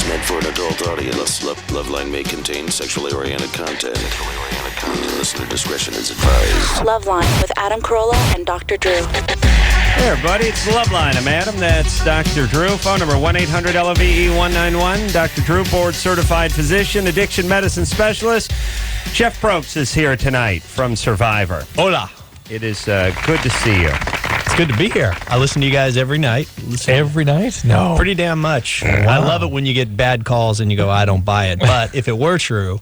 Meant for an adult audience. LoveLine may contain sexually oriented content. Listener discretion is advised. LoveLine with Adam Carolla and Dr. Drew. Hey, everybody. It's LoveLine. I'm Adam. That's Dr. Drew. Phone number 1-800-LOVE-191. Dr. Drew, board-certified physician, addiction medicine specialist. Jeff Probst is here tonight from Survivor. Hola. It is good to see you. It's good to be here. I listen to you guys every night. Every night? No. Pretty damn much. Wow. I love it when you get bad calls and you go, I don't buy it. But if it were true.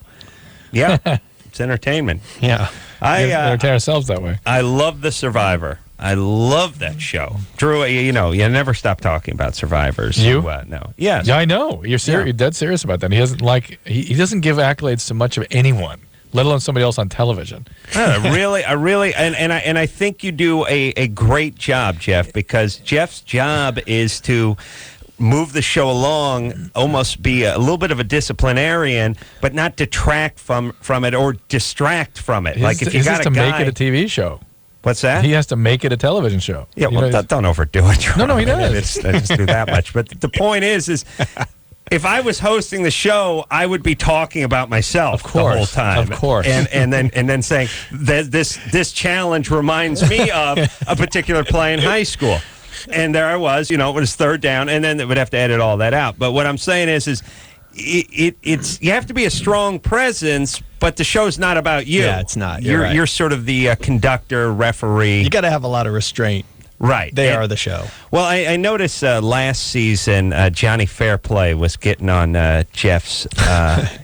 Yeah. It's entertainment. Yeah. We entertain ourselves that way. I love the Survivor. I love that show. Drew, you never stop talking about Survivors. You? No. Yes. Yeah, I know. You're serious. You're dead serious about that. He doesn't he doesn't give accolades to much of anyone, let alone somebody else on television. I think you do a great job, Jeff, because Jeff's job is to move the show along, almost be a little bit of a disciplinarian, but not detract from it or distract from it. Like if you got to make it a TV show. What's that? He has to make it a television show. Yeah, well, don't overdo it. No, he does. I just do that much. But the point is if I was hosting the show, I would be talking about myself the whole time. Of course. And then saying this challenge reminds me of a particular play in high school. And there I was, it was third down, and then they would have to edit all that out. But what I'm saying is it's you have to be a strong presence, but the show's not about you. Yeah, it's not. You're right. You're sort of the conductor, referee. You got to have a lot of restraint. Right. They are the show. Well, I noticed last season Johnny Fairplay was getting on Jeff's,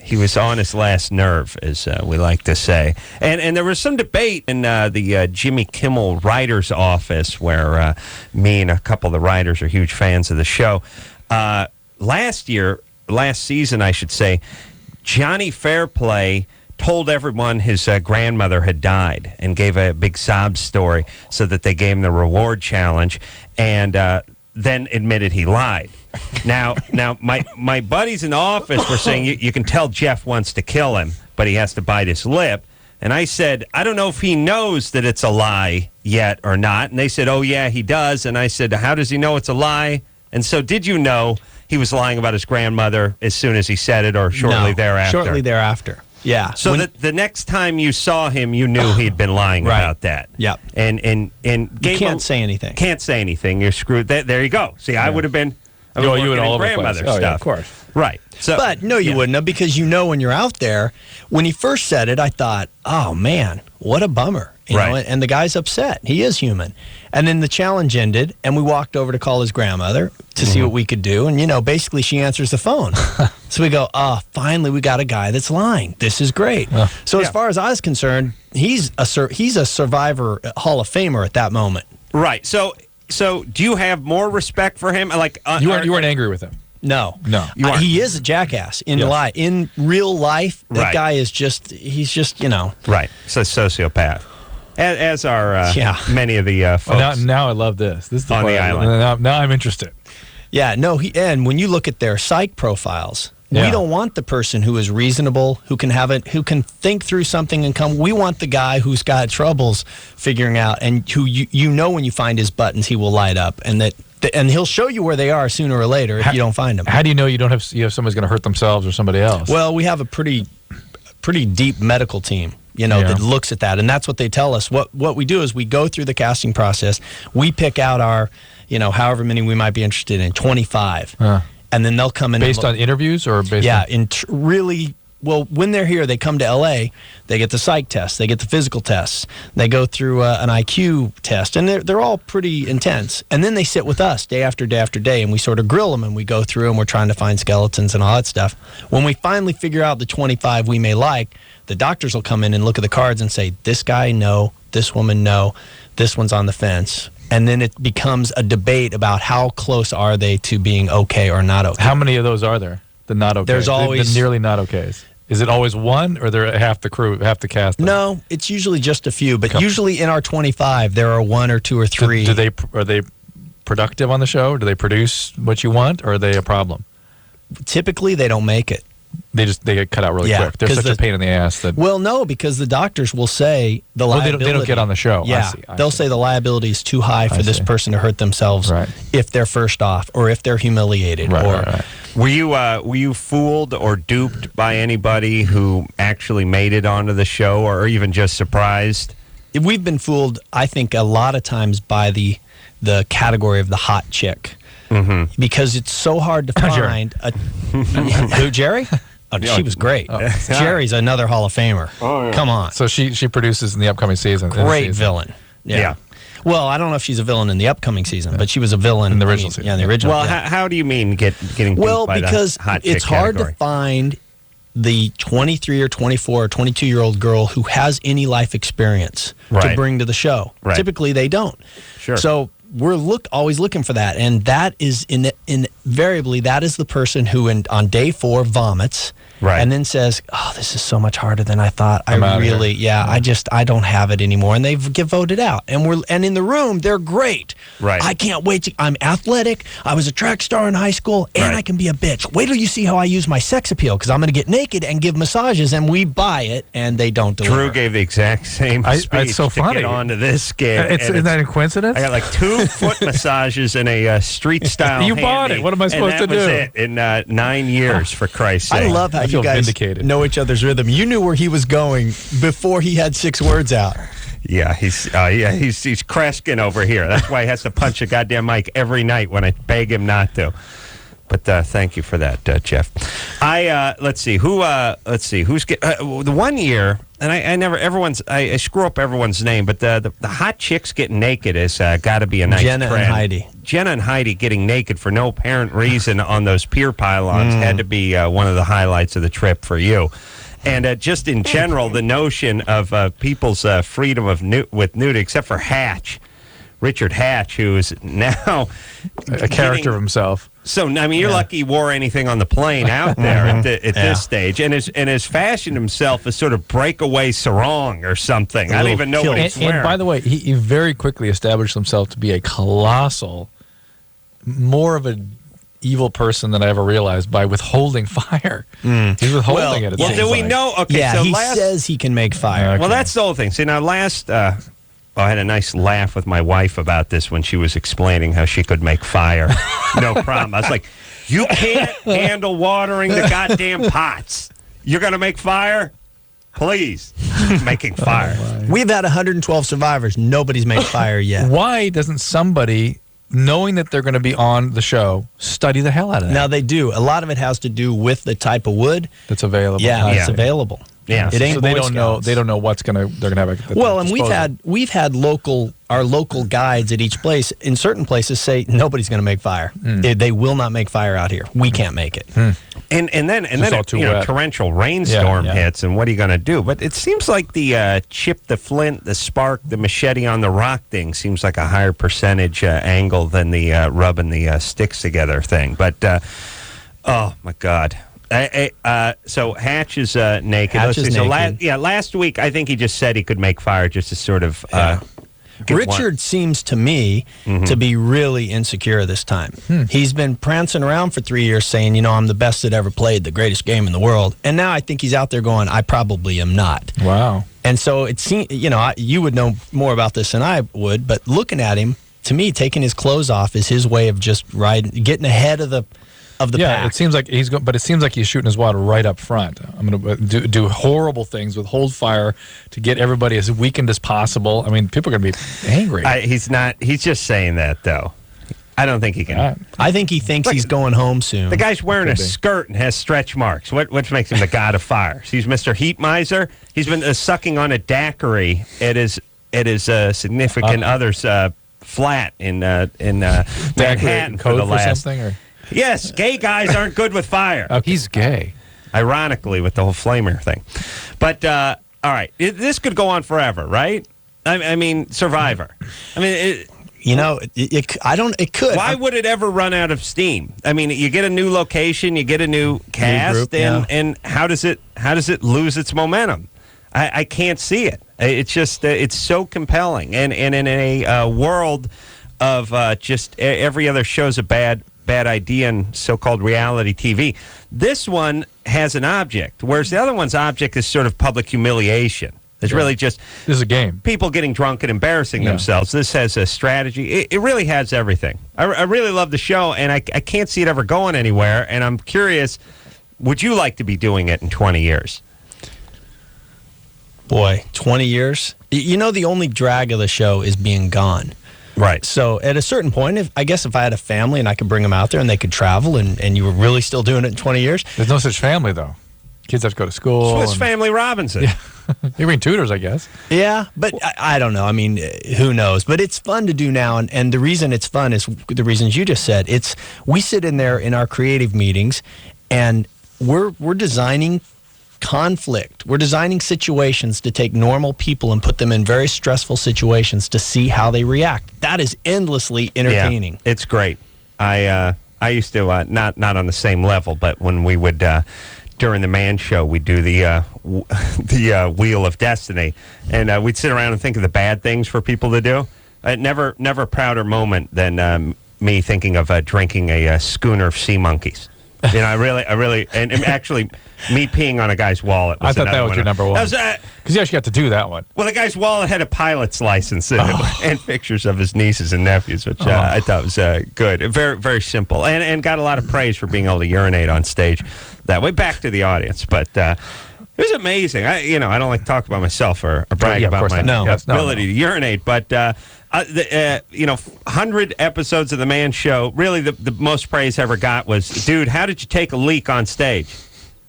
he was on his last nerve, as we like to say. And there was some debate in the Jimmy Kimmel writer's office where me and a couple of the writers are huge fans of the show. Last season, I should say, Johnny Fairplay told everyone his grandmother had died and gave a big sob story so that they gave him the reward challenge, and then admitted he lied. Now my buddies in the office were saying you can tell Jeff wants to kill him, but he has to bite his lip. And I said, I don't know if he knows that it's a lie yet or not. And they said, oh, yeah, he does. And I said, how does he know it's a lie? And so did you know he was lying about his grandmother as soon as he said it, or shortly thereafter? Shortly thereafter. Yeah. So the next time you saw him, you knew he'd been lying about that. Yep. And you can't say anything. Can't say anything. You're screwed. There you go. See, I would have been. You and all over grandmother the place. stuff. Yeah, of course. Right. So, but no, you wouldn't have, because when you're out there. When he first said it, I thought, oh man, what a bummer. You know, and the guy's upset. He is human. And then the challenge ended, and we walked over to call his grandmother to see what we could do. And, basically she answers the phone. So we go, finally we got a guy that's lying. This is great. So as far as I was concerned, he's a Survivor Hall of Famer at that moment. Right. So do you have more respect for him? Like you weren't angry with him? No. You he is a jackass in life. In real life, that guy is he's just. Right. It's a sociopath. As are many of the folks. Well, now I love this. This is on the island. Now I'm interested. Yeah, no, and when you look at their psych profiles, we don't want the person who is reasonable, who can think through something and come. We want the guy who's got troubles figuring out, and who when you find his buttons, he will light up, and he'll show you where they are sooner or later if you don't find them. How do you know you have somebody's going to hurt themselves or somebody else? Well, we have a pretty deep medical team. That looks at that, and that's what they tell us. What we do is we go through the casting process. We pick out our, however many we might be interested in, 25, and then they'll come in based on interviews or based on really. Well, when they're here, they come to L.A., they get the psych test, they get the physical tests, they go through an IQ test, and they're all pretty intense. And then they sit with us day after day after day, and we sort of grill them, and we go through, and we're trying to find skeletons and all that stuff. When we finally figure out the 25 we may like, the doctors will come in and look at the cards and say, this guy, no, this woman, no, this one's on the fence. And then it becomes a debate about how close are they to being okay or not okay. How many of those are there? The not okay. There's always the nearly not okays. Is it always one, or there half the crew, half the cast? No, it's usually just a few. But usually in our 25, there are one or two or three. Are they productive on the show? Do they produce what you want, or are they a problem? Typically, they don't make it. They get cut out really Yeah, quick. They're 'cause such a pain in the ass that. Well, no, because the doctors will say the liability. They don't get on the show. Yeah, they'll say the liability is too high for this person to hurt themselves Right. if they're first off or if they're humiliated. Right. Were you fooled or duped by anybody who actually made it onto the show, or even just surprised? We've been fooled, I think, a lot of times by the category of the hot chick. Mm-hmm. Because it's so hard to find who, Jerry? Oh, she was great. Jerry's another Hall of Famer. Oh, yeah. Come on. So she produces in the upcoming season. Great villain. Yeah. Well, I don't know if she's a villain in the upcoming season, but she was a villain in the original season. Yeah, in the original. Well, how do you mean getting well, by because the hot chick it's hard category? to find the 23 or 24 or 22-year-old girl who has any life experience to bring to the show. Right. Typically, they don't. Sure. So we're always looking for that, and that is invariably that is the person who on day 4 vomits. Right. And then says, "Oh, this is so much harder than I thought. I don't have it anymore." And they get voted out. And in the room, they're great. Right. I can't wait I'm athletic. I was a track star in high school, and I can be a bitch. Wait till you see how I use my sex appeal, because I'm going to get naked and give massages, and we buy it, and they don't deliver. Drew gave the exact same speech it's so funny. to get onto this skit. Isn't that a coincidence? I got like 2 foot massages and a street style. You bought it. What am I supposed to do? That was it in 9 years, for Christ's sake. I love how you guys know each other's rhythm. You knew where he was going before he had 6 words out. Yeah, he's Kreskin over here. That's why he has to punch a goddamn mic every night when I beg him not to. But thank you for that, Jeff. Let's see who's the 1 year, and I screw up everyone's name, but the hot chicks getting naked has got to be a nice Jenna trend. and Heidi. Jenna and Heidi getting naked for no apparent reason on those pier pylons had to be one of the highlights of the trip for you. And just in general, the notion of people's freedom with nudity, except for Richard Hatch, who is now a character of himself. So, I mean, you're lucky he wore anything on the plane out there at this stage, and has fashioned himself as sort of breakaway sarong or something. I don't even know what he's wearing. And by the way, he very quickly established himself to be a colossal, more of an evil person than I ever realized by withholding fire. He's withholding it. Well, do we know? Okay, yeah, so he says he can make fire. Well, that's the whole thing. See, now I had a nice laugh with my wife about this when she was explaining how she could make fire. No problem. I was like, you can't handle watering the goddamn pots. You're going to make fire? Please. Making fire. We've had 112 survivors. Nobody's made fire yet. Why doesn't somebody, knowing that they're going to be on the show, study the hell out of that? Now, they do. A lot of it has to do with the type of wood that's available. Yeah, it's available. Yeah, it ain't. So they don't know. They don't know what's they're gonna have. And we've had our local guides at each place. In certain places, say nobody's going to make fire. They will not make fire out here. We can't make it. And then torrential rainstorm hits, and what are you going to do? But it seems like the chip, the flint, the spark, the machete on the rock thing seems like a higher percentage angle than the rubbing the sticks together thing. But oh my God. So Hatch is naked. Hatch is naked. Last week I think he just said he could make fire just to sort of. Richard seems to me to be really insecure this time. He's been prancing around for 3 years saying, I'm the best that ever played, the greatest game in the world. And now I think he's out there going, I probably am not. Wow. And so it seems, you would know more about this than I would, but looking at him, to me, taking his clothes off is his way of just getting ahead of the pack. It seems like but it seems like he's shooting his wad right up front. I'm going to do horrible things with hold fire to get everybody as weakened as possible. I mean, people are going to be angry. He's not. He's just saying that, though. I don't think he can. I think he thinks he's going home soon. The guy's wearing a skirt and has stretch marks. What makes him the god of fire? He's Mr. Heat Miser. He's been sucking on a daiquiri at his significant other's flat in Manhattan for the last. Yes, gay guys aren't good with fire. He's gay. Ironically, with the whole flamer thing. But, all right, this could go on forever, right? I mean, Survivor. I mean, it could. Why would it ever run out of steam? I mean, you get a new location, you get a new cast, and how does it lose its momentum? I can't see it. It's just, it's so compelling. And in a world of just every other show's a bad bad idea in so-called reality TV. This one has an object, whereas the other one's object is sort of public humiliation. It's really just This is a game. people getting drunk and embarrassing themselves. This has a strategy. It really has everything. I really love the show, and I can't see it ever going anywhere, and I'm curious, would you like to be doing it in 20 years? Boy, 20 years? You know, the only drag of the show is being gone. Right. So at a certain point, if I had a family and I could bring them out there and they could travel and you were really still doing it in 20 years. There's no such family, though. Kids have to go to school. So it's Family Robinson. Yeah. You mean tutors, I guess. Yeah, but I don't know. I mean, who knows? But it's fun to do now. And the reason it's fun is the reasons you just said. We sit in there in our creative meetings and we're designing conflict. We're designing situations to take normal people and put them in very stressful situations to see how they react. That is endlessly entertaining. Yeah, it's great. I used to not on the same level, but when we would during the Man Show, we'd do the Wheel of Destiny, and we'd sit around and think of the bad things for people to do. Never a prouder moment than me thinking of drinking a schooner of sea monkeys. You know, I really, and actually, me peeing on a guy's wallet. I thought that was your number one. Because you actually got to do that one. Well, the guy's wallet had a pilot's license in it and pictures of his nieces and nephews, which I thought was good. Very, very simple, and got a lot of praise for being able to urinate on stage that way. Back to the audience, but it was amazing. I don't like to talk about myself or brag about my ability to urinate, but. 100 episodes of the Man Show. Really, the most praise I ever got was, dude, how did you take a leak on stage?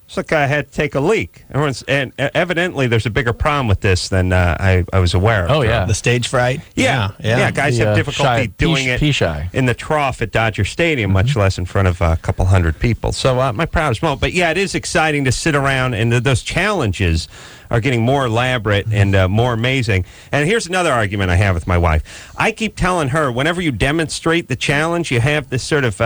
It's like I had to take a leak. And evidently, there's a bigger problem with this than I was aware of. Oh, yeah. The stage fright? Yeah. Guys have difficulty doing it in the trough at Dodger Stadium, much less in front of a couple hundred people. So my proudest moment. But, yeah, it is exciting to sit around, and those challenges are getting more elaborate and more amazing. And here's another argument I have with my wife. I keep telling her, whenever you demonstrate the challenge, you have this sort of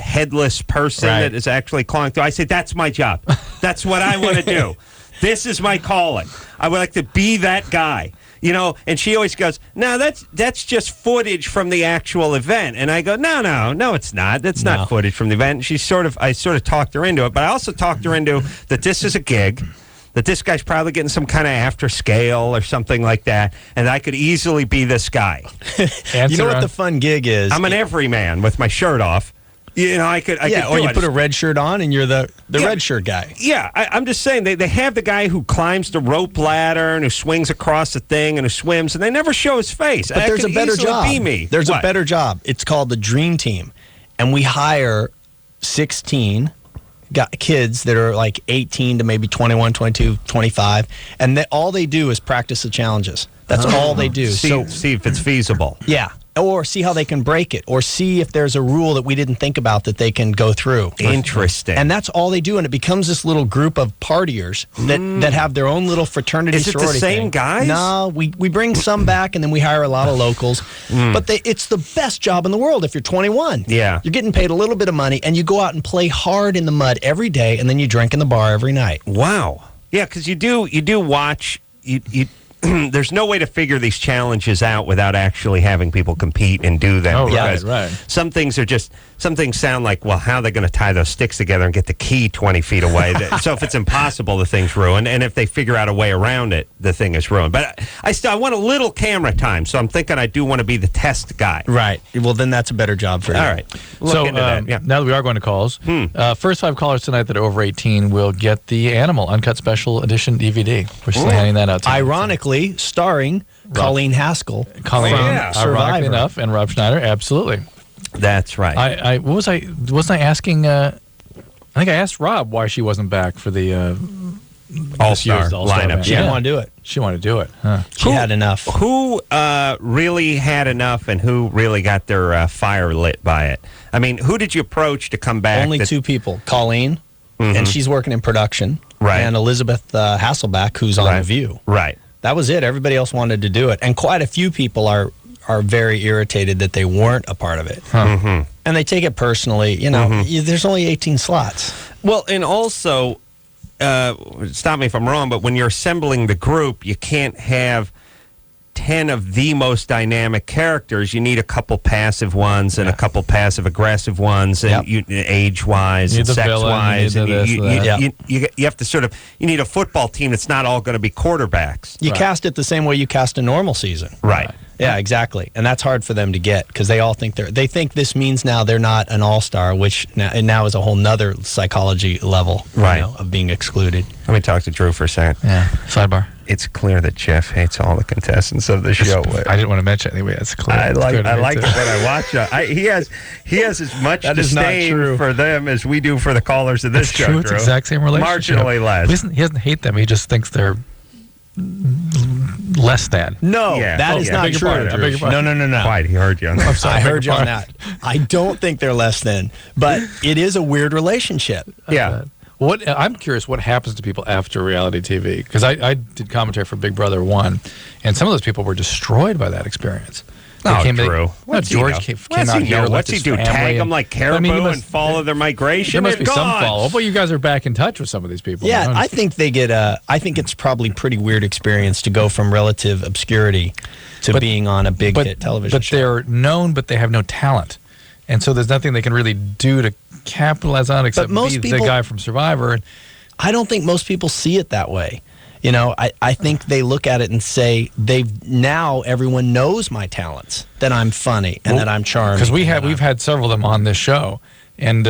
headless person that is actually clawing through. I say, that's my job. That's what I want to do. This is my calling. I would like to be that guy. You know, and she always goes, no, that's just footage from the actual event. And I go, no, it's not. That's not footage from the event. And I sort of talked her into it, but I also talked her into that this is a gig, that this guy's probably getting some kind of after scale or something like that, and I could easily be this guy. You know what the fun gig is? I'm an everyman with my shirt off. You know, I could or you put a red shirt on and you're the red shirt guy. Yeah, I'm just saying, they have the guy who climbs the rope ladder and who swings across the thing and who swims, and they never show his face. But there's a better job. Be me. There's a better job. It's called the Dream Team, and we hire 16 kids that are like 18 to maybe 21, 22, 25, and all they do is practice the challenges. That's all they do. See if it's feasible. Yeah. Or see how they can break it, or see if there's a rule that we didn't think about that they can go through. Interesting. And that's all they do, and it becomes this little group of partiers that have their own little fraternity. Is it the same guys? No, we bring some back, and then we hire a lot of locals. But it's the best job in the world if you're 21. Yeah. You're getting paid a little bit of money, and you go out and play hard in the mud every day, and then you drink in the bar every night. Wow. Yeah, because you do watch. There's no way to figure these challenges out without actually having people compete and do them. Oh, right. Some things sound like, well, how are they going to tie those sticks together and get the key 20 feet away? So if it's impossible, the thing's ruined. And if they figure out a way around it, the thing is ruined. But I want a little camera time, so I'm thinking I do want to be the test guy. Right. Well, then that's a better job for you. All right. So now that we are going to calls, first 5 callers tonight that are over 18 will get the Animal Uncut Special Edition DVD. We're still handing that out tonight. Ironically, starring Colleen Haskell from ironically Survivor. enough, and Rob Schneider, absolutely. That's right. Wasn't I asking, I think I asked Rob why she wasn't back for the All-Star lineup. Band. She didn't want to do it. She wanted to do it. Huh. She had enough. Who really had enough, and who really got their fire lit by it? I mean, who did you approach to come back? Only 2 people. Colleen, and she's working in production. Right. And Elizabeth Hasselbeck, who's on The View. Right. That was it. Everybody else wanted to do it. And quite a few people are very irritated that they weren't a part of it. And they take it personally. You know, there's only 18 slots. Well, and also, stop me if I'm wrong, but when you're assembling the group, you can't have 10 of the most dynamic characters, you need a couple passive ones and a couple passive-aggressive ones, and age-wise and sex-wise. You have to sort of, you need a football team that's not all going to be quarterbacks. You cast it the same way you cast a normal season. Right. Yeah, exactly. And that's hard for them to get because they all think they think this means now they're not an all-star, which now is a whole nother psychology level of being excluded. Let me talk to Drew for a second. Yeah. Sidebar. It's clear that Jeff hates all the contestants of the show. I didn't want to mention it anyway. It's clear. I like it when I watch it. He has as much disdain for them as we do for the callers of this show. True. It's the exact same relationship. Marginally less. He doesn't hate them. He just thinks they're less than. No, that is not true. No. Quiet, he heard you on that. I'm sorry, I heard you on that. I don't think they're less than, but it is a weird relationship. Yeah. I'm curious what happens to people after reality TV, because I did commentary for Big Brother 1, and some of those people were destroyed by that experience. Drew. George came out here. What's he do? Tag them like caribou and follow their migration? There must be some follow-up. Well, you guys are back in touch with some of these people. Yeah, I think they get I think it's probably a pretty weird experience to go from relative obscurity to being on a big hit television show. But they're known, but they have no talent. And so there's nothing they can really do to capitalize on except be the guy from Survivor. I don't think most people see it that way. You know, I think they look at it and say now everyone knows my talents, that I'm funny and that I'm charming. Because we've had several of them on this show, and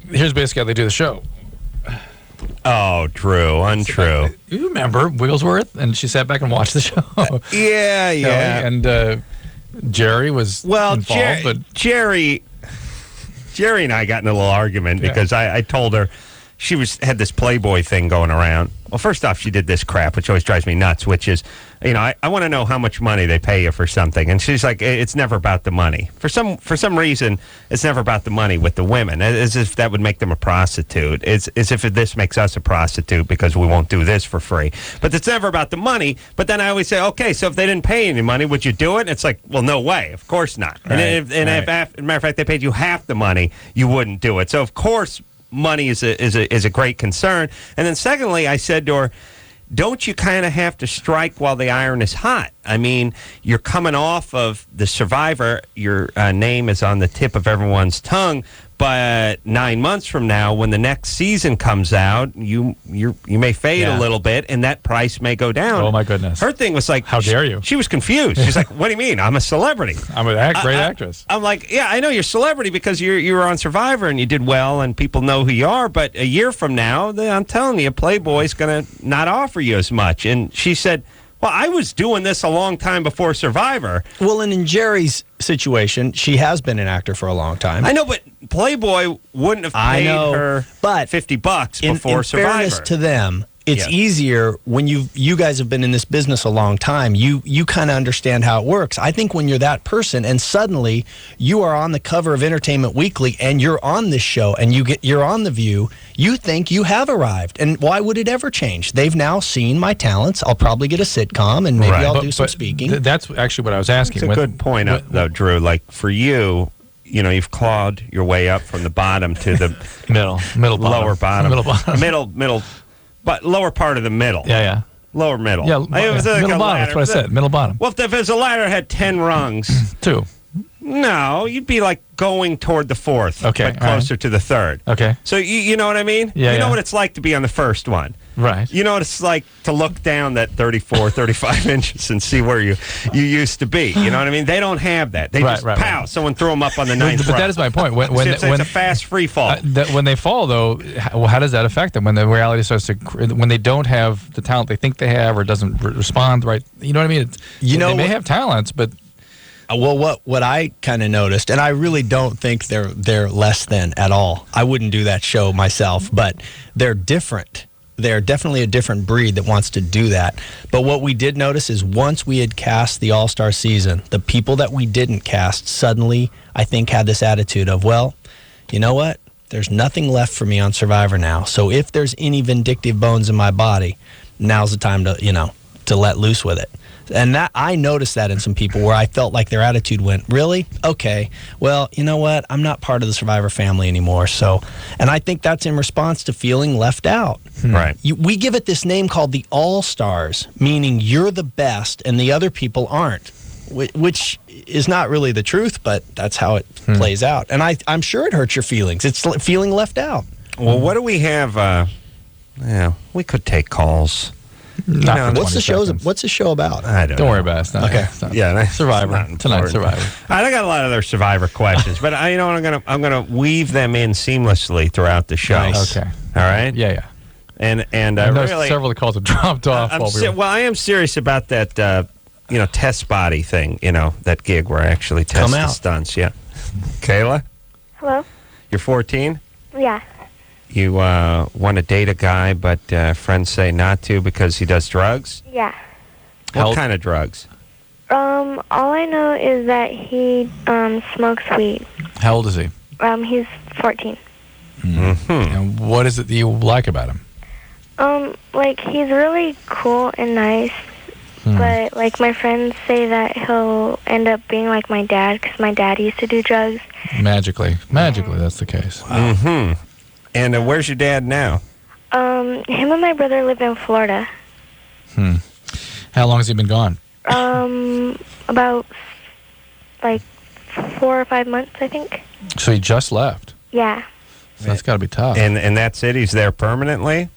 here's basically how they do the show. Oh, Drew, untrue. You remember Wigglesworth? And she sat back and watched the show. Yeah. And Jerry was involved, but Jerry and I got in a little argument because I told her she had this Playboy thing going around. Well, first off, she did this crap, which always drives me nuts, which is, I want to know how much money they pay you for something. And she's like, it's never about the money. For some reason, it's never about the money with the women, as if that would make them a prostitute. It's as if this makes us a prostitute because we won't do this for free. But it's never about the money. But then I always say, okay, so if they didn't pay any money, would you do it? And it's like, well, no way. Of course not. Right. If, as a matter of fact, they paid you half the money, you wouldn't do it. So, of course, money is a great concern. And then secondly, I said to her, don't you kind of have to strike while the iron is hot? I mean, you're coming off of the Survivor. Your name is on the tip of everyone's tongue. But 9 months from now, when the next season comes out, you may fade a little bit, and that price may go down. Oh, my goodness. Her thing was like, how dare you? She was confused. She's like, what do you mean? I'm a celebrity. I'm a great actress. I'm like, yeah, I know you're a celebrity because you were on Survivor and you did well and people know who you are. But a year from now, I'm telling you, Playboy's going to not offer you as much. And she said, well, I was doing this a long time before Survivor. Well, and in Jerry's situation, she has been an actor for a long time. I know, but Playboy wouldn't have paid her $50 before Survivor. In fairness to them, it's easier when you guys have been in this business a long time. You kind of understand how it works. I think when you're that person and suddenly you are on the cover of Entertainment Weekly and you're on this show and you're on The View, you think you have arrived. And why would it ever change? They've now seen my talents. I'll probably get a sitcom and maybe I'll do some speaking. That's actually what I was asking. It's a good point, though, Drew. Like for you, you've clawed your way up from the bottom to the middle lower bottom. Middle bottom. middle. But lower part of the middle. Yeah. Lower middle. Yeah, it was like middle bottom. That's what I said. Middle bottom. Well, if there's a ladder that had 10 rungs. 2. No, you'd be like going toward the 4th. Okay. But closer to the 3rd. Okay. So you know what I mean? Yeah. You know what it's like to be on the first one. Right. You know what it's like to look down that 34, 35 inches and see where you used to be. You know what I mean? They don't have that. They pow, someone threw them up on the 9th But that is my point. When it's a fast free fall. When they fall, though, how does that affect them? When the reality starts to, when they don't have the talent they think they have or doesn't respond right, you know what I mean? They may have talents, but... Well, what I kind of noticed, and I really don't think they're less than at all. I wouldn't do that show myself, but they're different. They're definitely a different breed that wants to do that. But what we did notice is once we had cast the All-Star season, the people that we didn't cast suddenly, I think, had this attitude of, well, you know what? There's nothing left for me on Survivor now. So if there's any vindictive bones in my body, now's the time to to let loose with it. And that I noticed that in some people where I felt like their attitude went, really? Okay. Well, you know what? I'm not part of the Survivor family anymore. So, and I think that's in response to feeling left out. Right. We give it this name called the All-Stars, meaning you're the best and the other people aren't, which is not really the truth, but that's how it plays out. And I'm sure it hurts your feelings. It's feeling left out. Well, what do we have? We could take calls. What's the show about? I don't Don't know. worry about it. It's not, Okay. it's not- Yeah, Survivor. Tonight's Survivor. I got a lot of other Survivor questions, but you know what? I'm gonna weave them in seamlessly throughout the show. Nice. Okay. All right. Yeah. And I I know really, several of the calls have dropped off. I am serious about that. Test body thing. That gig where I actually test Come the out. stunts. Yeah. Kayla, Hello? you're 14. Yeah. You want to date a guy, but friends say not to because he does drugs. Yeah. What kind of drugs? All I know is that he smokes weed. How old is he? He's 14. And what is it that you like about him? Like he's really cool and nice, but like my friends say that he'll end up being like my dad because my dad used to do drugs. Magically, that's the case. Mm-hmm. And where's your dad now? Him and my brother live in Florida. How long has he been gone? About like 4 or 5 months, I think. So he just left. Yeah. So that's got to be tough. And that's it? He's there permanently?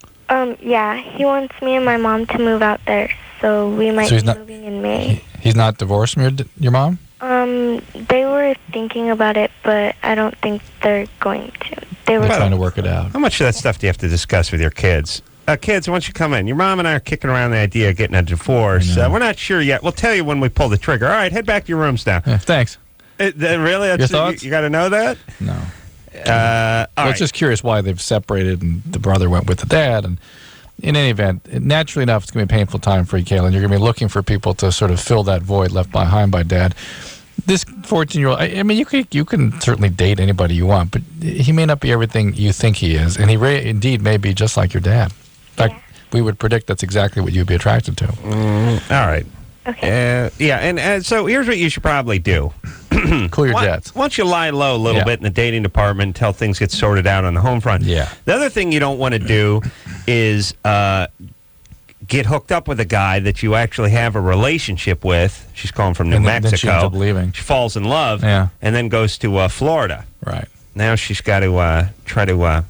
Yeah. He wants me and my mom to move out there, so we might So he's be not- moving in May. He's not divorced from your mom? They were thinking about it, but I don't think they're going to. They were They're trying to work it out. How much of that stuff do you have to discuss with your kids? Kids, why don't you come in? Your mom and I are kicking around the idea of getting a divorce. We're not sure yet. We'll tell you when we pull the trigger. All right, head back to your rooms now. Yeah, thanks. Really? Your thoughts? You got to know that? No. All I was right. just curious why they've separated and the brother went with the dad. And in any event, naturally enough, it's going to be a painful time for you, Kaylin. You're going to be looking for people to sort of fill that void left behind by dad. This 14-year-old, I mean, you can certainly date anybody you want, but he may not be everything you think he is. And he indeed may be just like your dad. In fact, we would predict that's exactly what you'd be attracted to. All right. Okay. And so here's what you should probably do. Cool your jets. Why don't you lie low a little bit in the dating department until things get sorted out on the home front? Yeah. The other thing you don't want to do is get hooked up with a guy that you actually have a relationship with. She's calling from New Mexico. Then she ends up leaving. She falls in love Yeah. and then goes to Florida. Right. Now she's got to try to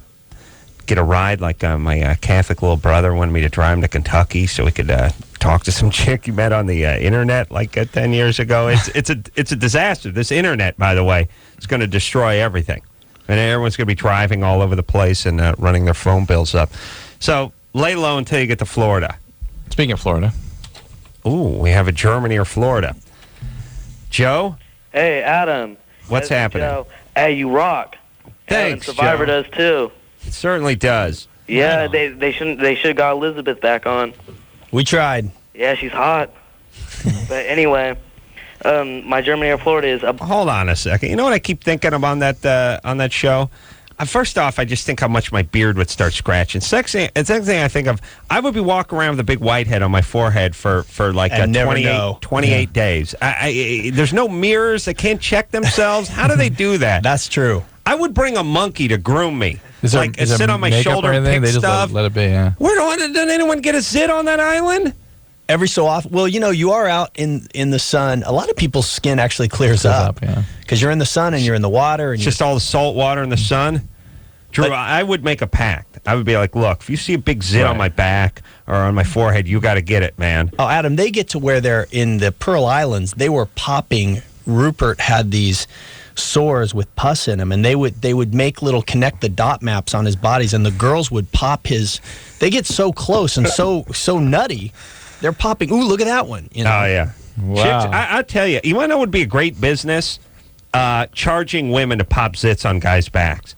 get a ride like my Catholic little brother wanted me to drive him to Kentucky so we could talk to some chick you met on the internet like 10 years ago. It's a disaster. This internet, by the way, is going to destroy everything. And everyone's going to be driving all over the place and running their phone bills up. So lay low until you get to Florida. Speaking of Florida. Ooh, we have a Germany or Florida. Joe? Hey, Adam. What's This is happening? Joe. Hey, you rock. Thanks, And Survivor Joe. does too. It certainly does. Yeah, they should have got Elizabeth back on. We tried. Yeah, she's hot. But anyway, my Germany or Florida is a Hold on a second. You know what I keep thinking of on that show? First off, I just think how much my beard would start scratching. Second thing I think of, I would be walking around with a big whitehead on my forehead for like And never know. 28 days. There's no mirrors. They can't check themselves. How do they do that? That's true. I would bring a monkey to groom me. Is there sit on my makeup shoulder or and anything? pick They just stuff. let it be, yeah. Did anyone get a zit on that island? Every so often. Well, you are out in the sun. A lot of people's skin actually clears up. Yeah. Because you're in the sun and you're in the water. And It's just all the salt water in the sun. Drew, But- I would make a pact. I would be like, look, if you see a big zit on Right. my back or on my forehead, you got to get it, man. Oh, Adam, they get to where they're in the Pearl Islands. They were popping. Rupert had these sores with pus in them, and they would make little connect the dot maps on his bodies, and the girls would pop his. They get so close and so nutty. They're popping. Ooh, look at that one. You know? Oh, yeah. Wow. Chicks, I tell you, you want to know what would be a great business? Charging women to pop zits on guys' backs.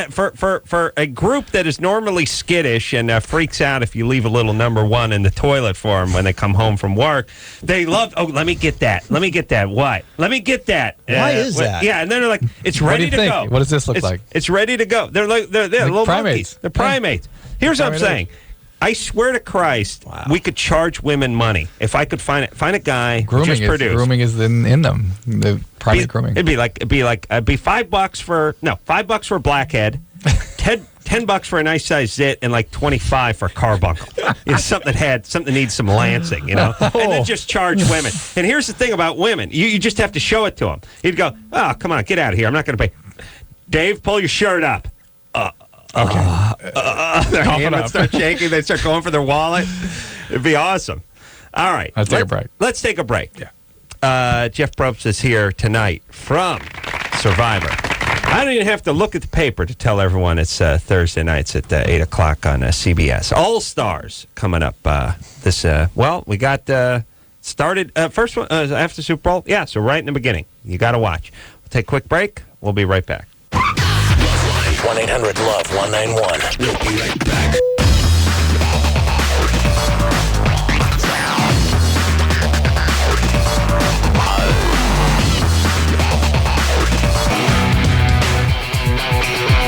For a group that is normally skittish and freaks out if you leave a little number one in the toilet for them when they come home from work, they love, let me get that. Let me get that. What? Let me get that. Why is that? Yeah, and then they're like, it's What do ready you to think? go. What does this look like? It's ready to go. They're like, they're little primates. monkeys. They're primates. Here's what I'm saying. I swear to Christ, we could charge women money if I could find a guy who just produced. Grooming is in them. The private grooming. It'd be $5 for a blackhead, $10 for a nice size zit, and like $25 for a carbuncle. Something that needs some lancing, and then just charge women. And here's the thing about women: you just have to show it to them. You'd go, "Oh, come on, get out of here! I'm not going to pay." Dave, pull your shirt up. Okay. Their hand would start shaking. They'd start going for their wallet. It'd be awesome. All right. Let's take a break. Let's take a break. Yeah. Jeff Probst is here tonight from Survivor. I don't even have to look at the paper to tell everyone it's Thursday nights at 8 o'clock on CBS. All Stars coming up we got started first one after Super Bowl. Yeah, so right in the beginning. You got to watch. We'll take a quick break. We'll be right back. 1-800-LOVE-191. We'll be right back.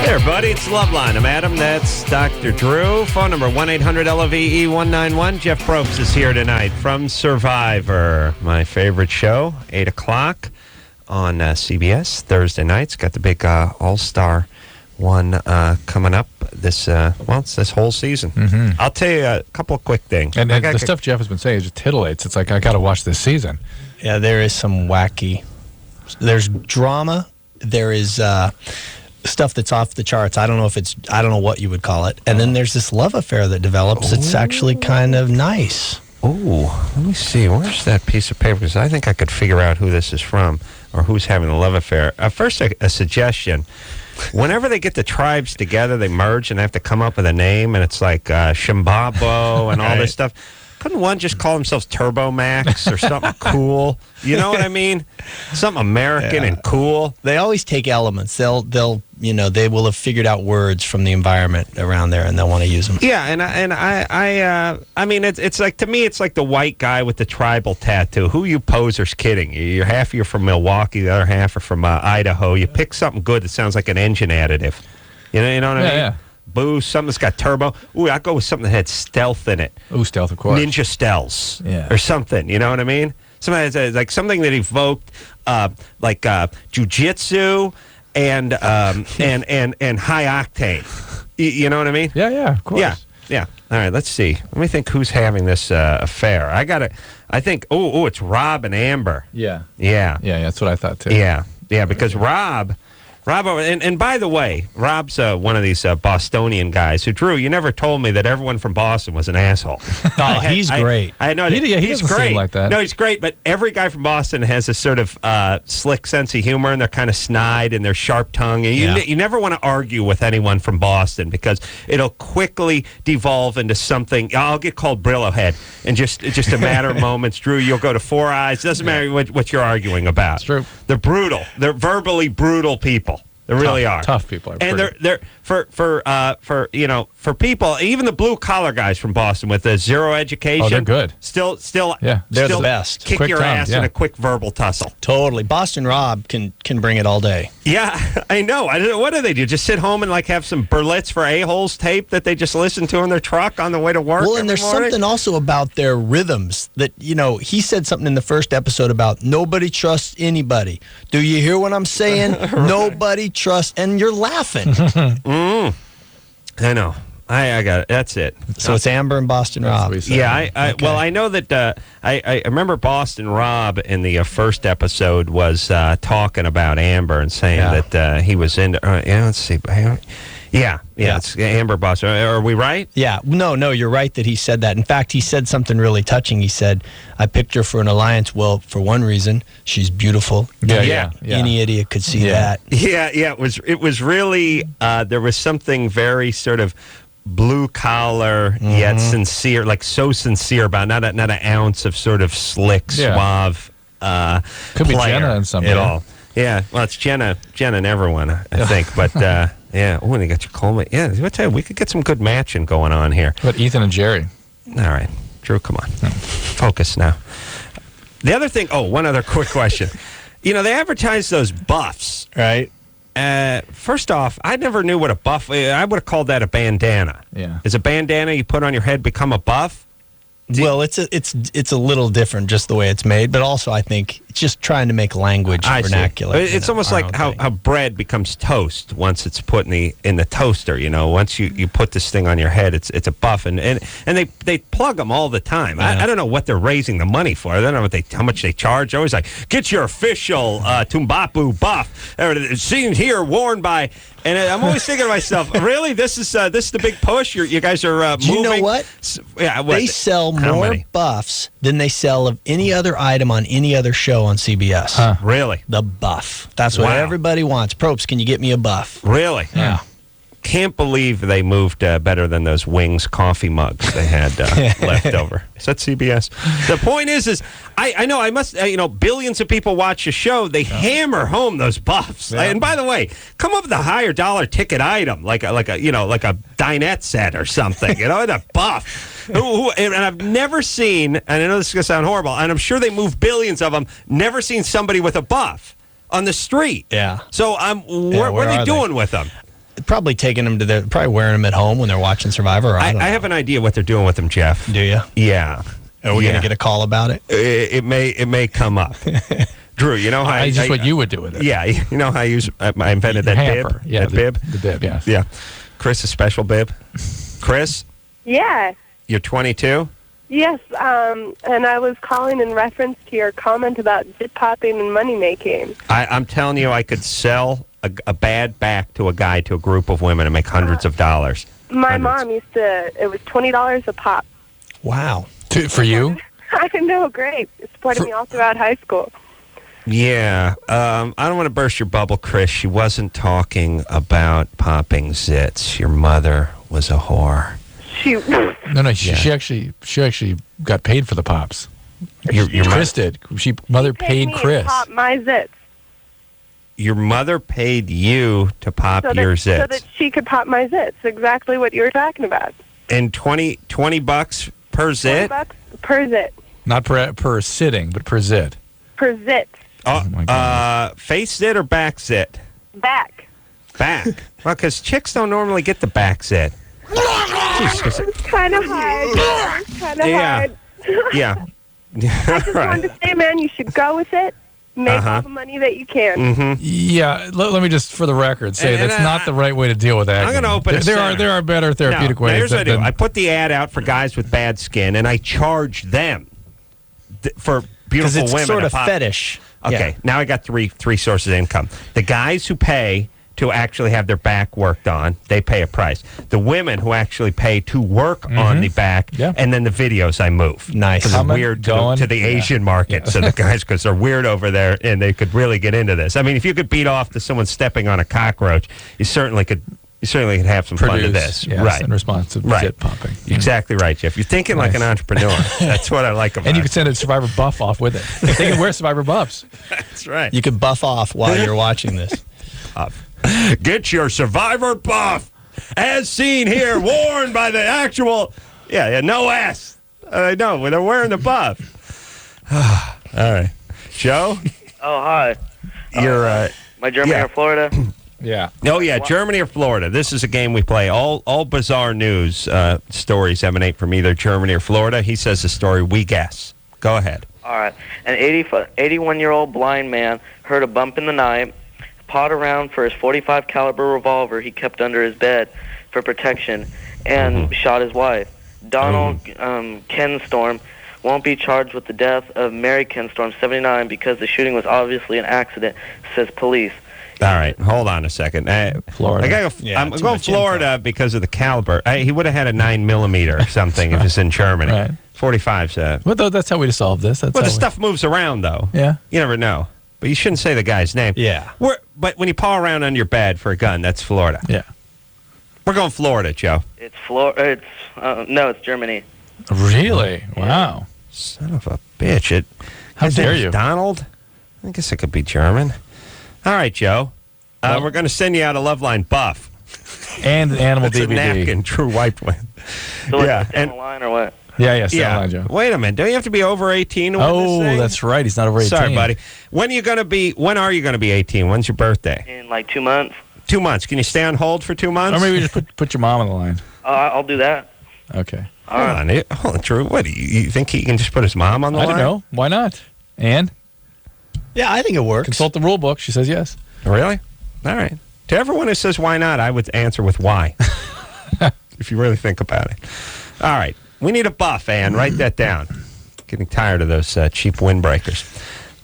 Hey everybody, it's LoveLine. I'm Adam. That's Dr. Drew. Phone number 1-800-LOVE-191. Jeff Probst is here tonight from Survivor, my favorite show, 8 o'clock on CBS Thursday nights. Got the big All-Star one coming up it's this whole season. Mm-hmm. I'll tell you a couple of quick things. And the stuff Jeff has been saying just titillates. It's like, I got to watch this season. Yeah, there is some wacky. There's drama. There is stuff that's off the charts. I don't know what you would call it. And then there's this love affair that develops. It's actually kind of nice. Oh, let me see. Where's that piece of paper? Because I think I could figure out who this is from or who's having the love affair. First, a suggestion. Whenever they get the tribes together, they merge and they have to come up with a name, and it's like Shimbabo and all this stuff. Couldn't one just call themselves Turbo Max or something cool? You know what I mean? Something American and cool. They always take elements. They will have figured out words from the environment around there, and they'll want to use them. Yeah, I mean, it's like, to me, it's like the white guy with the tribal tattoo. Who you posers kidding? Half you're from Milwaukee, the other half are from Idaho. You pick something good that sounds like an engine additive. You know what I mean? Yeah. Boo, something that's got turbo. Ooh, I'll go with something that had stealth in it. Ooh, stealth, of course. Ninja stealths. Yeah. Or something, you know what I mean? Like something that evoked jujitsu and high octane. You know what I mean? Yeah, of course. Yeah. All right, let's see. Let me think who's having this affair. I think, it's Rob and Amber. Yeah, that's what I thought, too. Yeah, because Rob, and by the way, Rob's one of these Bostonian guys who, Drew, you never told me that everyone from Boston was an asshole. Oh, he's great. I know. He's great. Like that. No, he's great, but every guy from Boston has this sort of slick sense of humor, and they're kind of snide, and they're sharp tongued. And you never want to argue with anyone from Boston because it'll quickly devolve into something. I'll get called Brillo Head in just a matter of moments. Drew, you'll go to Four Eyes. Doesn't matter what you're arguing about. It's true. They're brutal. They're verbally brutal people. They really are tough people. And they're for people, even the blue collar guys from Boston with the zero education. Oh, they're good. Still, they're the best. Kick your ass in a quick verbal tussle. Totally. Boston Rob can bring it all day. Yeah, I know. What do they do? Just sit home and have some Berlitz for a-holes tape that they just listen to in their truck on the way to work? Well, and there's something also about their rhythms that, he said something in the first episode about nobody trusts anybody. Do you hear what I'm saying? Right. Nobody trusts, and you're laughing. I know. I got it. That's it. So it's Amber and Boston Rob. Yeah, I know that I remember Boston Rob in the first episode was talking about Amber and saying that he was into. Let's see. Yeah, it's Amber Boston. Are we right? Yeah. No, you're right that he said that. In fact, he said something really touching. He said, I picked her for an alliance. Well, for one reason, she's beautiful. Yeah. Any idiot could see that. Yeah. It was really, there was something very sort of blue collar yet sincere, like so sincere about not an ounce of sort of slick, suave could be player Jenna in some at all. Yeah, well, it's Jenna and everyone, I think. But yeah, when they got your Coleman, I tell you, we could get some good matching going on here. But Ethan and Jerry. All right, Drew, come on, focus now. The other thing. Oh, one other quick question. They advertise those buffs, right? First off, I never knew what a buff. I would have called that a bandana. Yeah. Is a bandana you put on your head become a buff? Well, it's a little different just the way it's made, but also I think it's just trying to make language I see. vernacular. It's almost our like own how, thing. how bread becomes toast once it's put in the toaster. Once you put this thing on your head, it's a buff, and they plug them all the time. I don't know what they're raising the money for. I don't know how much they charge. They're always like, get your official Tumbapu buff. Seen here, worn by. And I'm always thinking to myself, really, this is the big push. You guys are moving. Do you know what? Yeah, They sell How more many? buffs than they sell of any other item on any other show on CBS. Really? The buff. That's what Wow. everybody wants. Probst, can you get me a buff? Really? Yeah. Can't believe they moved better than those Wings coffee mugs they had left over. Is that CBS? The point is I know I must, billions of people watch the show. They hammer home those buffs. And by the way, come up with a higher dollar ticket item, like a dinette set or something, and a buff. And I've never seen, and I know this is going to sound horrible, and I'm sure they move billions of them, never seen somebody with a buff on the street. Yeah. So what are they doing with them? Probably taking them to probably wearing them at home when they're watching Survivor. Or I have an idea what they're doing with them, Jeff. Do you? Yeah. Are we going to get a call about it? It may come up. Drew, you know how just what you would do with it. Yeah, you know how I invented that hamper. bib? Yeah, that bib? The bib, yeah. Yeah. Chris, a special bib. Chris, Yeah. you're 22? Yes, and I was calling in reference to your comment about zit popping and money making. I'm telling you, I could sell a bad back to a group of women and make hundreds of dollars. My mom used to, it was $20 a pop. Wow. For you? I know, great. It supported me all throughout high school. Yeah. I don't want to burst your bubble, Chris. She wasn't talking about popping zits. Your mother was a whore. Shoot. No. She actually got paid for the pops. Your Chris did. Mother paid me Chris. to pop my zits. Your mother paid you to pop your zits. So that she could pop my zits. Exactly what you were talking about. And $20 per zit? $20 per zit. Not per sitting, but per zit. Per zit. Oh, my God. Face zit or back zit? Back. Back. Well, because chicks don't normally get the back zit. It's kind of hard. It's kind of hard. Yeah. I just wanted to say, man, you should go with it. Make all the money that you can. Mm-hmm. Yeah, let me just, for the record, say that's not the right way to deal with that. I'm going to open There are better therapeutic ways. Here's what I do. I put the ad out for guys with bad skin, and I charge them for beautiful Because women. it's sort of to pop. fetish. Okay, Yeah. now I got three sources of income. The guys who pay to actually have their back worked on, they pay a price. The women who actually pay to work on the back, and then the videos I move. Nice. Because it's weird to the Asian market. So the guys, because they're weird over there, and they could really get into this. I mean, if you could beat off to someone stepping on a cockroach, you certainly could have some fun to this. Yes, right. in response to zit popping. Exactly right, Jeff. You're thinking like an entrepreneur. That's what I like about it. And you can send a Survivor buff off with it. They can wear Survivor buffs. That's right. You could buff off while you're watching this. Get your Survivor buff, as seen here, worn by the actual, no S. I know, they're wearing the buff. All right. Joe? Oh, hi. You're, My Germany or Florida? Yeah. Oh, yeah, Germany or Florida. This is a game we play. All bizarre news stories emanate from either Germany or Florida. He says the story, we guess. Go ahead. All right. An 81-year-old blind man heard a bump in the night, pawed around for his .45 caliber revolver he kept under his bed for protection, and shot his wife. Donald Kenstorm won't be charged with the death of Mary Kenstorm, 79, because the shooting was obviously an accident, says police. All right, hold on a second. Florida. I gotta go, I'm going Florida because of the caliber. He would have had a 9mm or something if it's in Germany. Right. 45's. Well, that's how we solve this. That's Well, how the stuff moves around, though. Yeah. You never know. But you shouldn't say the guy's name. Yeah. But when you paw around on your bed for a gun, that's Florida. Yeah. We're going Florida, Joe. It's Florida. No, it's Germany. Really? Wow. Son of a bitch. How his dare name's you? Donald? I guess it could be German. All right, Joe. We're going to send you out a LoveLine buff. And an animal It's a DVD. napkin, true white one. So Yeah, it's down the line or what? Yeah, stay on the line, Joe. Wait a minute. Don't you have to be over 18 to win this thing? That's right. He's not over 18. Sorry, buddy. When are you going to be 18? When's your birthday? In like 2 months. 2 months. Can you stay on hold for 2 months? Or maybe just put your mom on the line. I'll do that. Okay. Hold on, Drew. What, do you think he can just put his mom on the line? I don't know. Why not? Ann? Yeah, I think it works. Consult the rule book. She says yes. Really? All right. To everyone who says why not, I would answer with why. If you really think about it. All right. We need a buff, Ann. Write that down. Getting tired of those cheap windbreakers.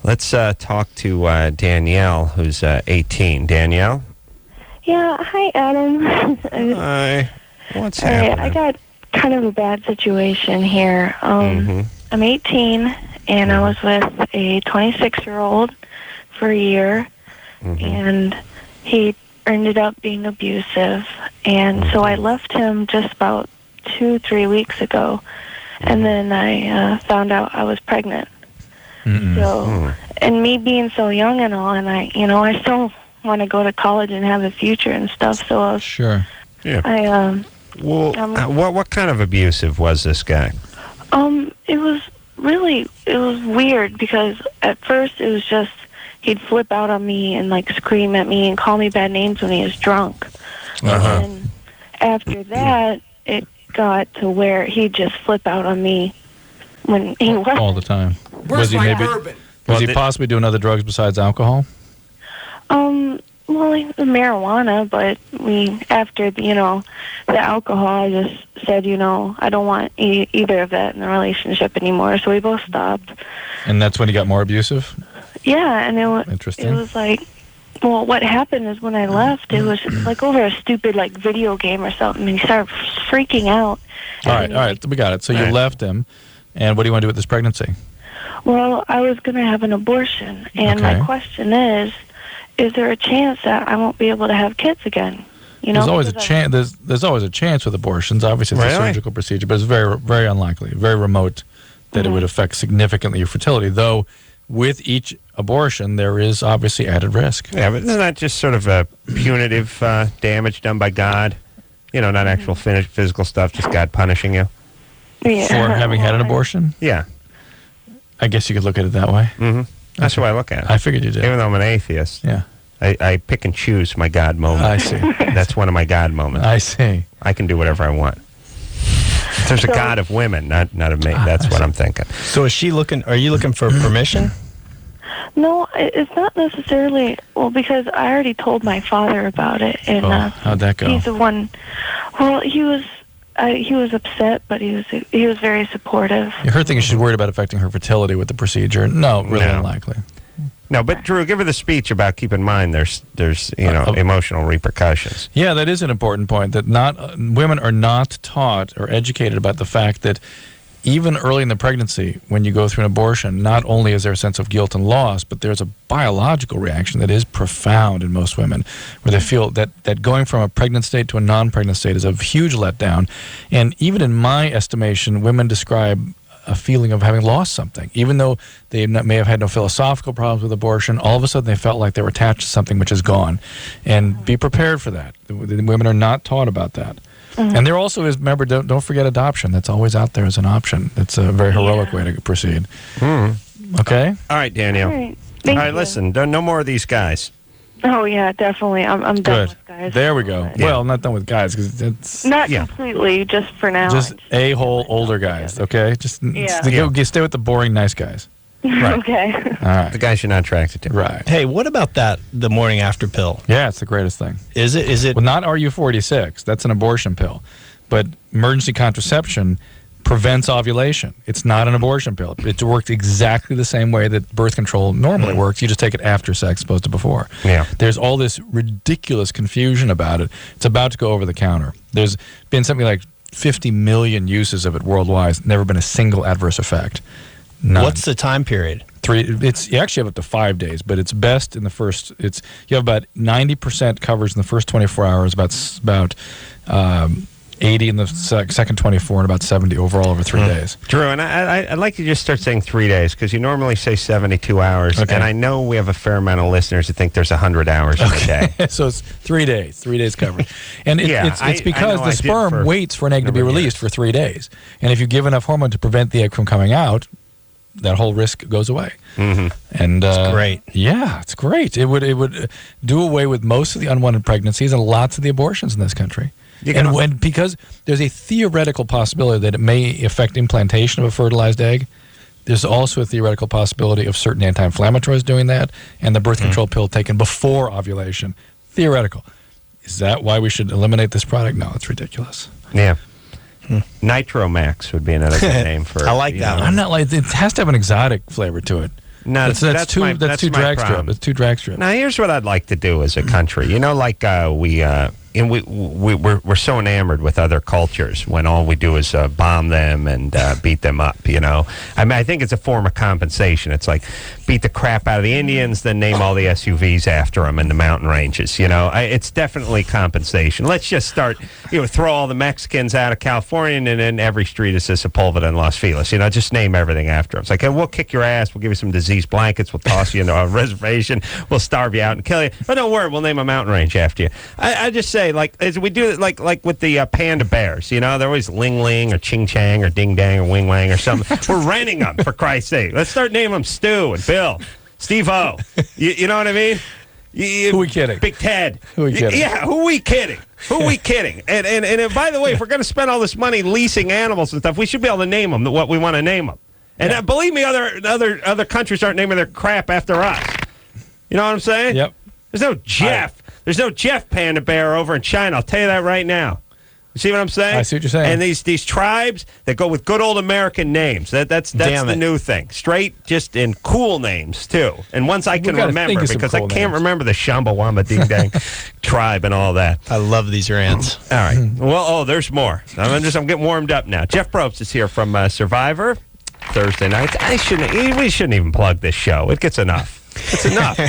Let's talk to Danielle, who's 18. Danielle? Yeah, hi, Adam. Hi. What's happening? I got kind of a bad situation here. I'm 18, and I was with a 26-year-old for a year, and he ended up being abusive. And so I left him just about 2-3 weeks ago, and then I found out I was pregnant. So, and me being so young and all, and I still want to go to college and have a future and stuff. So I was, Sure. Yeah. What kind of abusive was this guy? it was weird because at first it was just he'd flip out on me and like scream at me and call me bad names when he was drunk. And after that, it got to where he'd just flip out on me when he was all the time. Where's my bourbon? Was he possibly doing other drugs besides alcohol? Well, like the marijuana, but after the alcohol, I just said, I don't want either of that in the relationship anymore. So we both stopped. And that's when he got more abusive? Yeah, and it was like, well, what happened is when I left, it was like over a stupid like video game or something. And he started freaking out. All right, we got it. So you left him, and what do you want to do with this pregnancy? Well, I was going to have an abortion, and my question is there a chance that I won't be able to have kids again? There's always a chance. There's always a chance with abortions. Obviously, it's a surgical procedure, but it's very, very unlikely, very remote that it would affect significantly your fertility. Though, with each abortion, there is obviously added risk. Yeah, but isn't that just sort of a punitive damage done by God? Not actual physical stuff, just God punishing you for having had an abortion? Yeah. I guess you could look at it that way. Mm-hmm. That's the way I look at it. I figured you did. Even though I'm an atheist. Yeah. I pick and choose my God moment. I see. That's one of my God moments. I see. I can do whatever I want. There's a God of women, not of me. That's what I'm thinking. So are you looking for permission? No, it's not necessarily. Well, because I already told my father about it, and how'd that go? He's the one. Well, he was upset, but he was very supportive. Her thing is she's worried about affecting her fertility with the procedure. No, really unlikely. No, but Drew, give her the speech about keep in mind there's emotional repercussions. Yeah, that is an important point, that women are not taught or educated about the fact that even early in the pregnancy, when you go through an abortion, not only is there a sense of guilt and loss, but there's a biological reaction that is profound in most women, where they feel that going from a pregnant state to a non-pregnant state is a huge letdown. And even in my estimation, women describe a feeling of having lost something. Even though they may have had no philosophical problems with abortion, all of a sudden they felt like they were attached to something which is gone. And be prepared for that. The women are not taught about that. Mm-hmm. And there also is, remember, don't forget adoption. That's always out there as an option. It's a very heroic way to proceed. Mm. Okay? All right, Danielle. All right, listen, no more of these guys. Oh, yeah, definitely. I'm done with guys. There we go. Yeah. Well, not done with guys, because it's... Not completely, just for now. Just a-hole older guys, okay? Just stay with the boring, nice guys. Right. Okay. All right. The guys you're not attracted to. Right. Hey, what about the morning after pill? Yeah, it's the greatest thing. Is it? Well, not RU46. That's an abortion pill. But emergency contraception prevents ovulation. It's not an abortion pill. It works exactly the same way that birth control normally works. You just take it after sex, opposed to before. Yeah. There's all this ridiculous confusion about it. It's about to go over the counter. There's been something like 50 million uses of it worldwide. It's never been a single adverse effect. None. What's the time period? 3. You actually have up to 5 days, but it's best in the first. You have about 90% coverage in the first 24 hours. About 80 in the second 24, and about 70 overall over 3 days. Drew, and I'd like you to just start saying 3 days because you normally say 72 hours. Okay. And I know we have a fair amount of listeners who think there's 100 hours in a day. So it's 3 days. 3 days covered. And it's because I the sperm waits for an egg to be released for 3 days. And if you give enough hormone to prevent the egg from coming out, that whole risk goes away. Mm-hmm. And It's great. Yeah, it's great. It would do away with most of the unwanted pregnancies and lots of the abortions in this country. And because there's a theoretical possibility that it may affect implantation of a fertilized egg, there's also a theoretical possibility of certain anti-inflammatories doing that, and the birth control pill taken before ovulation. Theoretical. Is that why we should eliminate this product? No, it's ridiculous. Yeah. Nitromax would be another good name for. I like that one. I'm not like it has to have an exotic flavor to it. No, that's too my drag strip. problem. It's too drag strip. Now, here's what I'd like to do as a country. You know, like we're so enamored with other cultures when all we do is bomb them and beat them up. You know, I mean, I think it's a form of compensation. It's like beat the crap out of the Indians, then name all the SUVs after them in the mountain ranges. You know, it's definitely compensation. Let's just start. Throw all the Mexicans out of California, and then every street is Sepulveda and Los Feliz. Just name everything after them. It's like, hey, we'll kick your ass. We'll give you some disease blankets. We'll toss you into a reservation. We'll starve you out and kill you. But don't worry, we'll name a mountain range after you. I just say, like, as we do it, like with the panda bears. They're always Ling Ling or Ching Chang or Ding Dang or Wing Wang or something. We're renting them, for Christ's sake. Let's start naming them Stu and Bill, Steve-O. You know what I mean? Who are we kidding? Big Ted. Who are we kidding? Yeah, who are we kidding? Who are we kidding? And by the way, if we're going to spend all this money leasing animals and stuff, we should be able to name them what we want to name them. And believe me, other countries aren't naming their crap after us. You know what I'm saying? Yep. There's no Jeff. There's no Jeff Panda Bear over in China. I'll tell you that right now. You see what I'm saying? I see what you're saying. And these tribes that go with good old American names. That's the new thing. Straight, just in cool names too, and ones I can remember because I can't remember the Shambawamba Ding Dang tribe and all that. I love these rants. All right. Well, there's more. I'm getting warmed up now. Jeff Probst is here from Survivor Thursday nights. We shouldn't even plug this show. It gets enough. It's enough.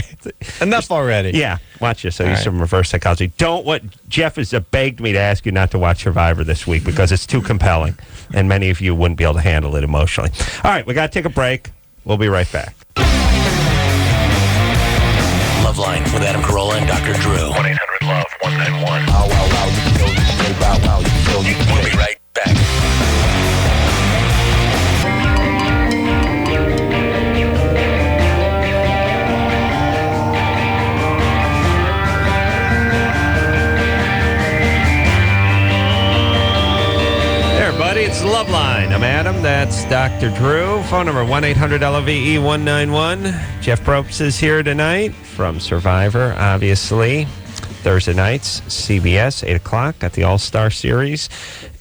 Enough already. Yeah, watch this. So use some reverse psychology. Jeff has begged me to ask you not to watch Survivor this week because it's too compelling, and many of you wouldn't be able to handle it emotionally. All right, we got to take a break. We'll be right back. LoveLine with Adam Carolla and Dr. Drew. 1-800-LOVE-191. We'll be right back. It's LoveLine. I'm Adam. That's Dr. Drew. Phone number 1-800-LOVE-191. Jeff Probst is here tonight from Survivor, obviously. Thursday nights, CBS, 8 o'clock, got the All-Star Series.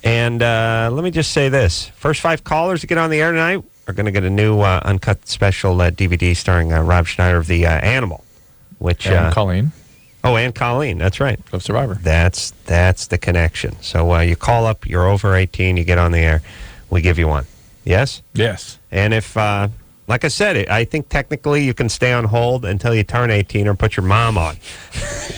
And let me just say this. First 5 callers to get on the air tonight are going to get a new uncut special DVD starring Rob Schneider of The Animal. And Colleen. Oh, and Colleen, that's right. Of Survivor. That's the connection. So you call up, you're over 18, you get on the air, we give you one. Yes? Yes. And if, like I said, I think technically you can stay on hold until you turn 18 or put your mom on.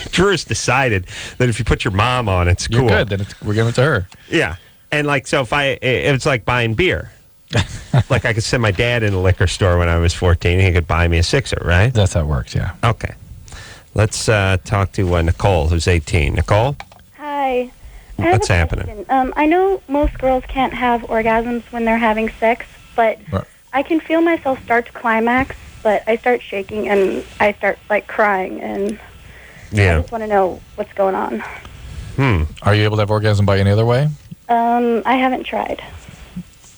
Drew's decided that if you put your mom on, it's cool. You're good, then we're giving it to her. Yeah. And so if it's like buying beer. Like I could send my dad in a liquor store when I was 14, and he could buy me a sixer, right? That's how it works, yeah. Okay. Let's talk to Nicole, who's 18. Nicole? Hi. What's happening? I know most girls can't have orgasms when they're having sex, but I can feel myself start to climax, but I start shaking and I start, crying, and I just want to know what's going on. Are you able to have orgasm by any other way? I haven't tried.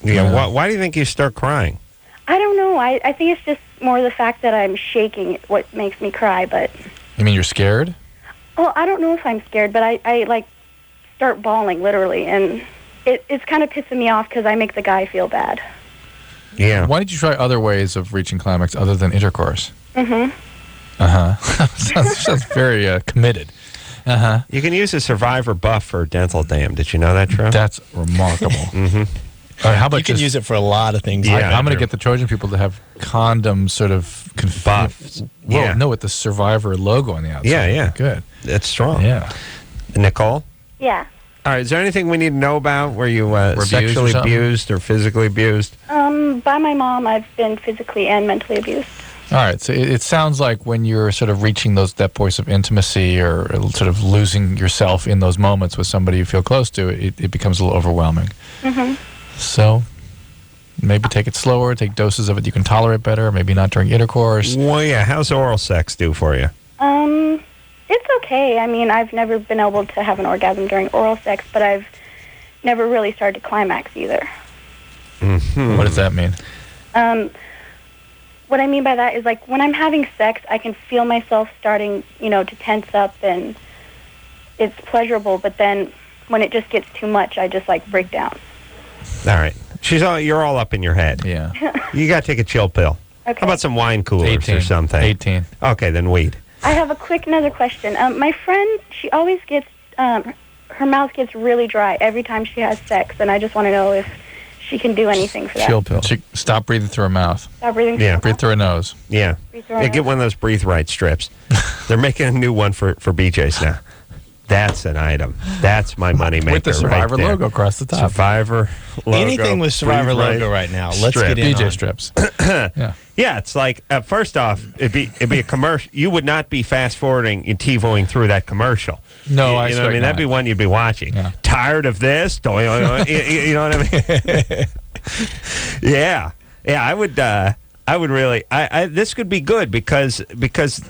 Yeah. Why do you think you start crying? I don't know. I think it's just more the fact that I'm shaking what makes me cry, but... You mean you're scared? Well, I don't know if I'm scared, but I start bawling, literally, and it's kind of pissing me off because I make the guy feel bad. Yeah. Why did you try other ways of reaching climax other than intercourse? Mm-hmm. Sounds very committed. You can use a Survivor buff for dental dam. Did you know that, Drew? That's remarkable. Mm-hmm. How about you can use it for a lot of things. Yeah, I'm going to get the Trojan people to have condom sort of buffs. No, with the Survivor logo on the outside. Yeah. Good. That's strong. Yeah. Nicole? Yeah. All right. Is there anything we need to know about? Were you abused sexually or something? abused or physically abused? By my mom, I've been physically and mentally abused. All right, so it sounds like when you're sort of reaching that point of intimacy or sort of losing yourself in those moments with somebody you feel close to, it becomes a little overwhelming. Mm-hmm. So maybe take it slower, take doses of it you can tolerate better, maybe not during intercourse. Well, yeah. How's oral sex do for you? It's okay. I mean, I've never been able to have an orgasm during oral sex, but I've never really started to climax either. Mm-hmm. What does that mean? What I mean by that is, like, when I'm having sex, I can feel myself starting, to tense up, and it's pleasurable, but then when it just gets too much, I just, like, break down. All right. You're all up in your head. Yeah. You got to take a chill pill. Okay. How about some wine coolers 18. or something? 18. Okay, then weed. I have another question. My friend, she always gets, her mouth gets really dry every time she has sex, and I just want to know if she can do anything for that. Chill pill. Stop breathing through her mouth. Stop breathing through her Breathe mouth? through her nose. Yeah. Breathe through her Yeah, get nose? one of those Breathe Right strips. They're making a new one for BJ's now. That's an item. That's my moneymaker. With the Survivor right there. logo across the top. Survivor logo. Anything with Survivor Breathe logo right now. Let's strip. get in BJ on. strips. Yeah, it's like first off, it'd be a commercial. You would not be fast forwarding and TiVoing through that commercial. No, you I know what I expect mean. That'd be not. one you'd be watching. Yeah. Tired of this? You know what I mean? Yeah. I would really. This could be good because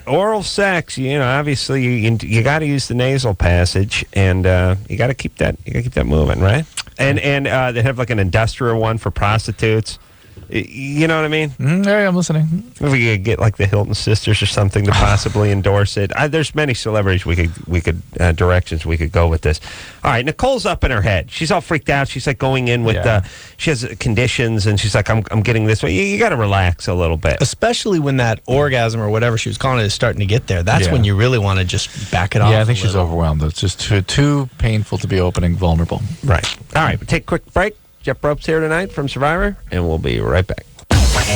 oral sex. Obviously you got to use the nasal passage, and you got to keep that. You got to keep that moving, right? And they have like an industrial one for prostitutes. You know what I mean? Yeah, I'm listening. If we could get like the Hilton sisters or something to possibly endorse it. There's many celebrities we could directions we could go with this. All right, Nicole's up in her head. She's all freaked out. She's like going in with she has conditions, and she's like, I'm getting this way. You got to relax a little bit, Especially when that orgasm or whatever she was calling it is starting to get there. That's when you really want to just back it off. Yeah, I think she's overwhelmed. It's just too painful to be opening vulnerable. right? All right, we'll take a quick break. Jeff Probst here tonight from Survivor, and we'll be right back.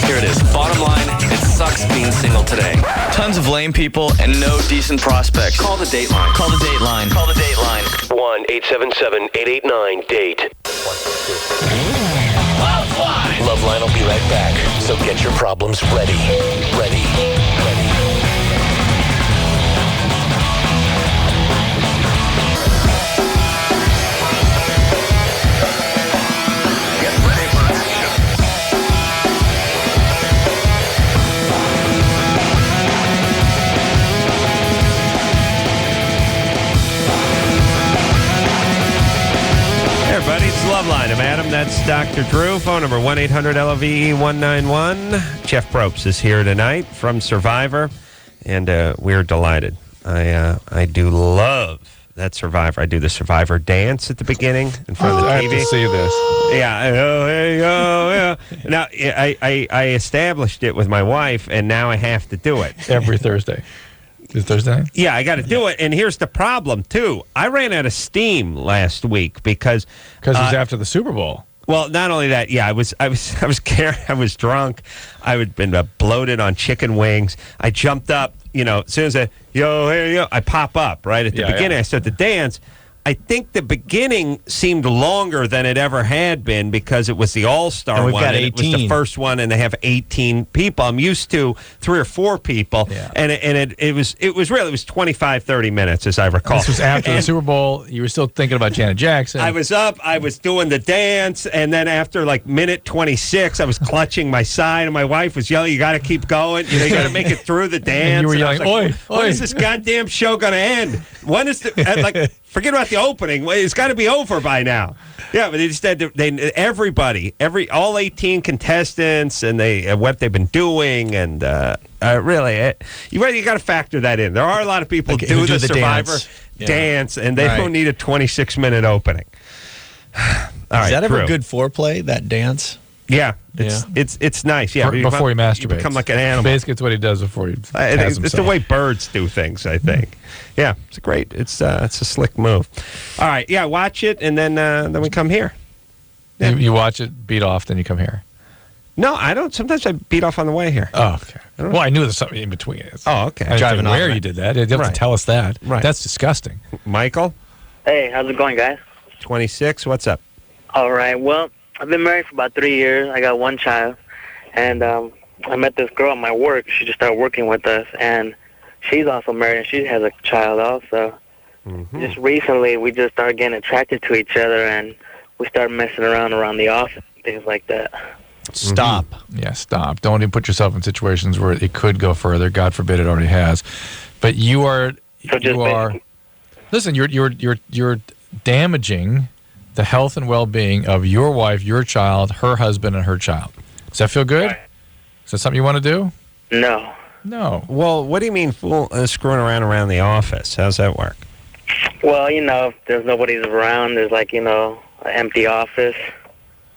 Here it is. Bottom line, it sucks being single today. Tons of lame people and no decent prospects. Call the Dateline. Call the Dateline. Call the Dateline. 1-877-889-DATE. LoveLine will be right back, so get your problems ready. Ready. Hey everybody, it's LoveLine. I'm Adam. That's Dr. Drew. Phone number 1-800-LOVE-191. Jeff Probst is here tonight from Survivor, and we're delighted. I do love that Survivor. I do the Survivor dance at the beginning in front of the I TV. have to see this. Yeah. Oh, there you go. Yeah. Now, I established it with my wife, and now I have to do it. Every Thursday. Is it Thursday night? Yeah, I got to do it. And here's the problem, too. I ran out of steam last week because It was after the Super Bowl. well, not only that, yeah, I was drunk. I had been bloated on chicken wings. I jumped up, as soon as I pop up right at the beginning. Yeah. I start to dance. I think the beginning seemed longer than it ever had been because it was the All-Star And we've one. got And it was the 18. first one, and they have 18 people. I'm used to 3 or 4 people, and it was 25, 30 minutes, as I recall. This was after the And Super Bowl. You were still thinking about Janet Jackson. I was up, I was doing the dance, and then after like minute 26, I was clutching my side, and my wife was yelling, "You got to keep going. You got to make it through the dance." And you were I was yelling, like, "Oi, when oi." is this goddamn show going to end? When is the forget about the opening. It's got to be over by now. Yeah, but they just had all 18 contestants, and what they've been doing, and really, you got to factor that in. There are a lot of people who do the Survivor dance, and they don't need a 26-minute opening. All right, Is that ever Drew. good foreplay, that dance? Yeah, it's nice. Yeah, before he masturbates. you become like an animal. Basically, it's what he does before he I has think it's the himself. way birds do things, I think. Yeah, it's great. It's a slick move. All right, yeah, watch it, and then we come here. Yeah. You watch it, beat off, then you come here. No, I don't. Sometimes I beat off on the way here. Oh, okay. Well, I knew there's something in between. Oh, okay. I was Driving driving where off, you did that. You have to tell us that. Right. That's disgusting. Michael? Hey, how's it going, guys? 26. What's up? All right. Well, I've been married for about 3 years. I got one child. And I met this girl at my work. She just started working with us. And she's also married, and she has a child also. Just recently, we just started getting attracted to each other, and we started messing around the office, things like that. Stop. Yeah, stop. Don't even put yourself in situations where it could go further. God forbid it already has. But you are... Listen, you're damaging the health and well-being of your wife, your child, her husband, and her child. Does that feel good? Right. Is that something you want to do? No. No. Well, what do you mean screwing around the office? How's that work? Well, if there's nobody's around, there's an empty office.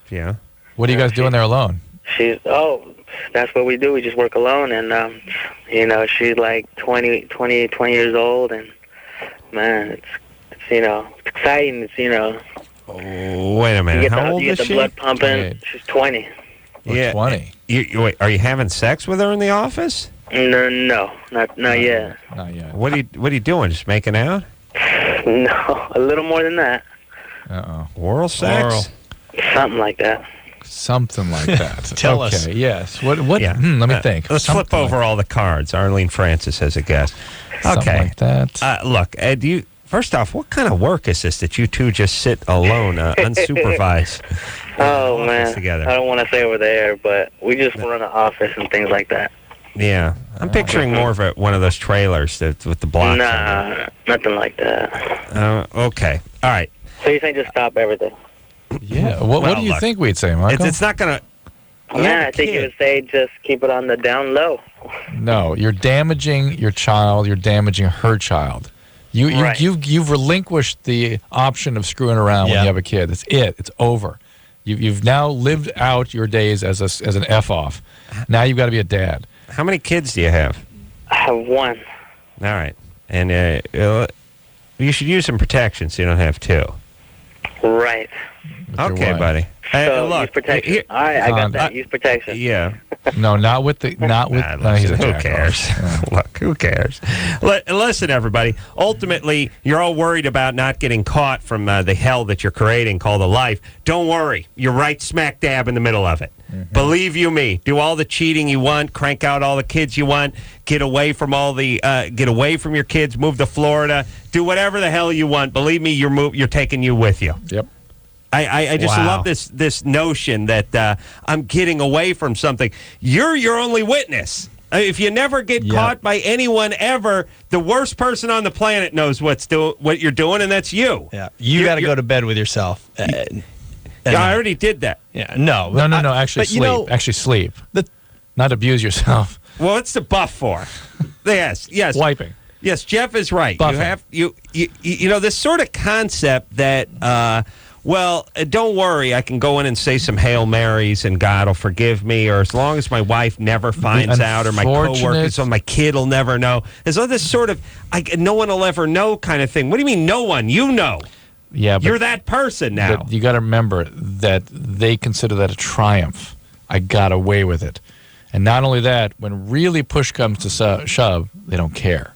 Yeah. What are you guys doing there alone? That's what we do. We just work alone, and she's like 20 years old, and man, it's exciting. It's Oh, wait a minute. How old you is get the she? blood pumping. Right. She's 20. Yeah. 20. Wait, are you having sex with her in the office? No, not yet. Not yet. What are you doing? Just making out? No, a little more than that. Uh-oh. Oral sex? Oral. Something like that. Something like that. Tell us. Okay, yes. What? Yeah. Let me think. Let's Something flip over all the cards. Arlene Francis has a guess. Something Okay. like that. Look, first off, what kind of work is this that you two just sit alone, unsupervised? Oh, man. Together? I don't want to say over there, but we just run an office and things like that. Yeah. I'm picturing more of one of those trailers with the blocks. Nah, nothing like that. Okay. All right. So you're saying just stop everything? Yeah. What do you think we'd say, Michael? It's not going to... Yeah, I think you would say just keep it on the down low. No, you're damaging your child. You're damaging her child. You've relinquished the option of screwing around when you have a kid. That's it. It's over. You've now lived out your days as an F-off. Now you've got to be a dad. How many kids do you have? I have one. All right. And you should use some protection so you don't have two. Right. Okay, buddy. So look, use protection. All right, I got that. Use protection. Yeah. No, not with. He's a who cares? Look, who cares? Listen, everybody. Ultimately, you're all worried about not getting caught from the hell that you're creating called a life. Don't worry. You're right smack dab in the middle of it. Believe you me. Do all the cheating you want. Crank out all the kids you want. Get away from get away from your kids. Move to Florida. Do whatever the hell you want. Believe me, you're taking you with you. Yep. I just love this notion that I'm getting away from something. You're your only witness. If you never get caught by anyone ever, the worst person on the planet knows what you're doing, and that's you. Yeah, you got to go to bed with yourself. I already did that. Yeah, no. Actually, sleep. Actually, sleep. Not abuse yourself. Well, what's the buff for? Yes. Wiping. Yes, Jeff is right. Buffing. You have this sort of concept that. Well, don't worry. I can go in and say some Hail Marys and God will forgive me, or as long as my wife never finds out, or my coworkers, so my kid will never know. There's all this sort of no one will ever know kind of thing. What do you mean no one? You know. Yeah, but you're that person now. But you got to remember that they consider that a triumph. I got away with it. And not only that, when really push comes to shove, they don't care.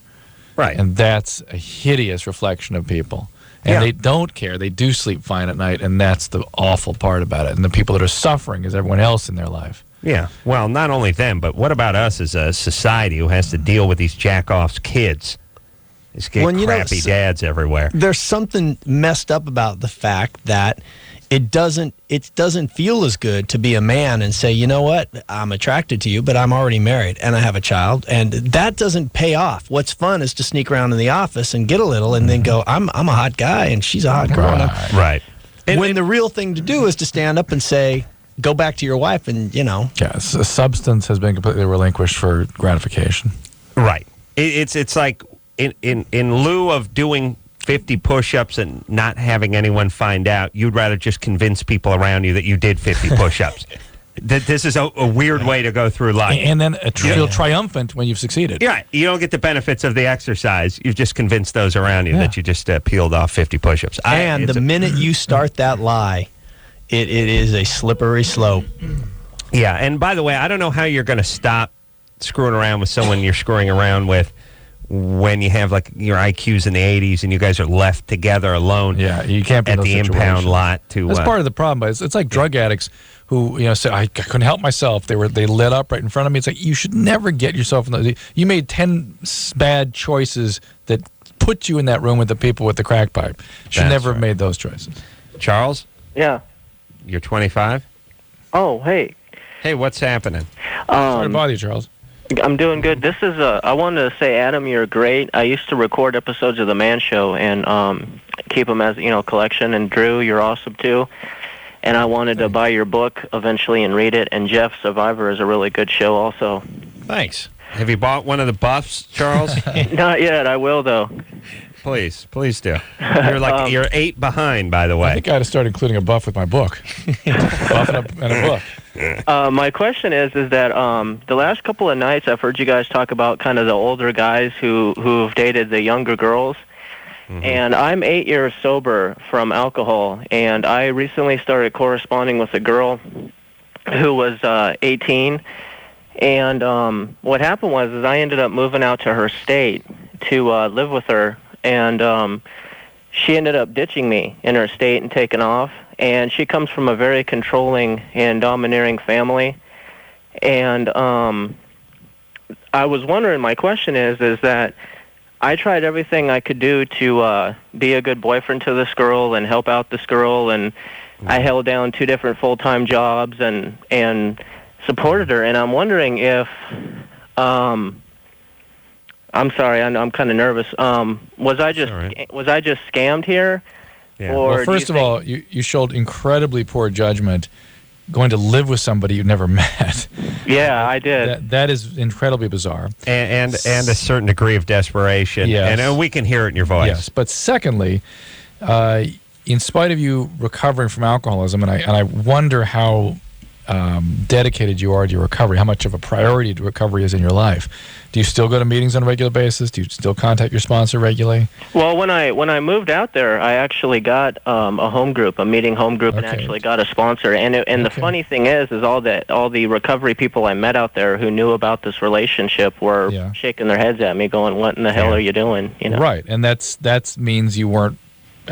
Right. And that's a hideous reflection of people. And they don't care. They do sleep fine at night, and that's the awful part about it. And the people that are suffering is everyone else in their life. Yeah. Well, not only them, but what about us as a society who has to deal with these jack-offs kids? These crappy dads everywhere. There's something messed up about the fact that it doesn't feel as good to be a man and say, you know what, I'm attracted to you, but I'm already married and I have a child, and that doesn't pay off. What's fun is to sneak around in the office and get a little, and then go, I'm a hot guy and she's a hot girl. Right. When the real thing to do is to stand up and say, go back to your wife, and Yes, a substance has been completely relinquished for gratification. Right. It's like in lieu of doing 50 push-ups and not having anyone find out, you'd rather just convince people around you that you did 50 push-ups. This is a weird way to go through life. And then feel triumphant when you've succeeded. Yeah, you don't get the benefits of the exercise. You've just convinced those around you that you just peeled off 50 push-ups. And the minute you start that lie, it is a slippery slope. Yeah, and by the way, I don't know how you're going to stop screwing around with someone you're screwing around with when you have like your IQs in the 80s and you guys are left together alone. Yeah, you can't be in at those the impound situations. lot to. That's part of the problem. But it's like drug addicts who say I couldn't help myself. They lit up right in front of me. It's like you should never get yourself in those. You made 10 bad choices that put you in that room with the people with the crack pipe. You should never have made those choices. Charles? Yeah. You're 25? Oh, hey. Hey, what's happening? Sorry to bother you, Charles. I'm doing good. This is I wanted to say, Adam, you're great. I used to record episodes of The Man Show and keep them as, collection. And Drew, you're awesome, too. And I wanted to buy your book eventually and read it. And Jeff, Survivor is a really good show also. Thanks. Have you bought one of the buffs, Charles? Not yet. I will, though. Please do. You're 8 behind, by the way. I think I ought to start including a buff with my book. Buff and a book. My question is that the last couple of nights I've heard you guys talk about kind of the older guys who've dated the younger girls. Mm-hmm. And I'm 8 years sober from alcohol, and I recently started corresponding with a girl who was 18. And what happened was I ended up moving out to her state to live with her, and she ended up ditching me in her state and taking off. And she comes from a very controlling and domineering family. And I was wondering, my question is that I tried everything I could do to be a good boyfriend to this girl and help out this girl, and I held down 2 different full-time jobs and supported her. And I'm wondering if I'm sorry, I'm kind of nervous. Was I just scammed here? Yeah. Or Well, first of all, you showed incredibly poor judgment going to live with somebody you've never met. Yeah, I did. That is incredibly bizarre. And a certain degree of desperation. Yes. And we can hear it in your voice. Yes, but secondly, in spite of you recovering from alcoholism, and I wonder how dedicated you are to your recovery, how much of a priority to recovery is in your life. Do you still go to meetings on a regular basis? Do you still contact your sponsor regularly? Well, when I moved out there, I actually got a home group, a meeting home group, and actually got a sponsor. And the funny thing is all the recovery people I met out there who knew about this relationship were shaking their heads at me, going, "What in the hell are you doing?" Right, and that means you weren't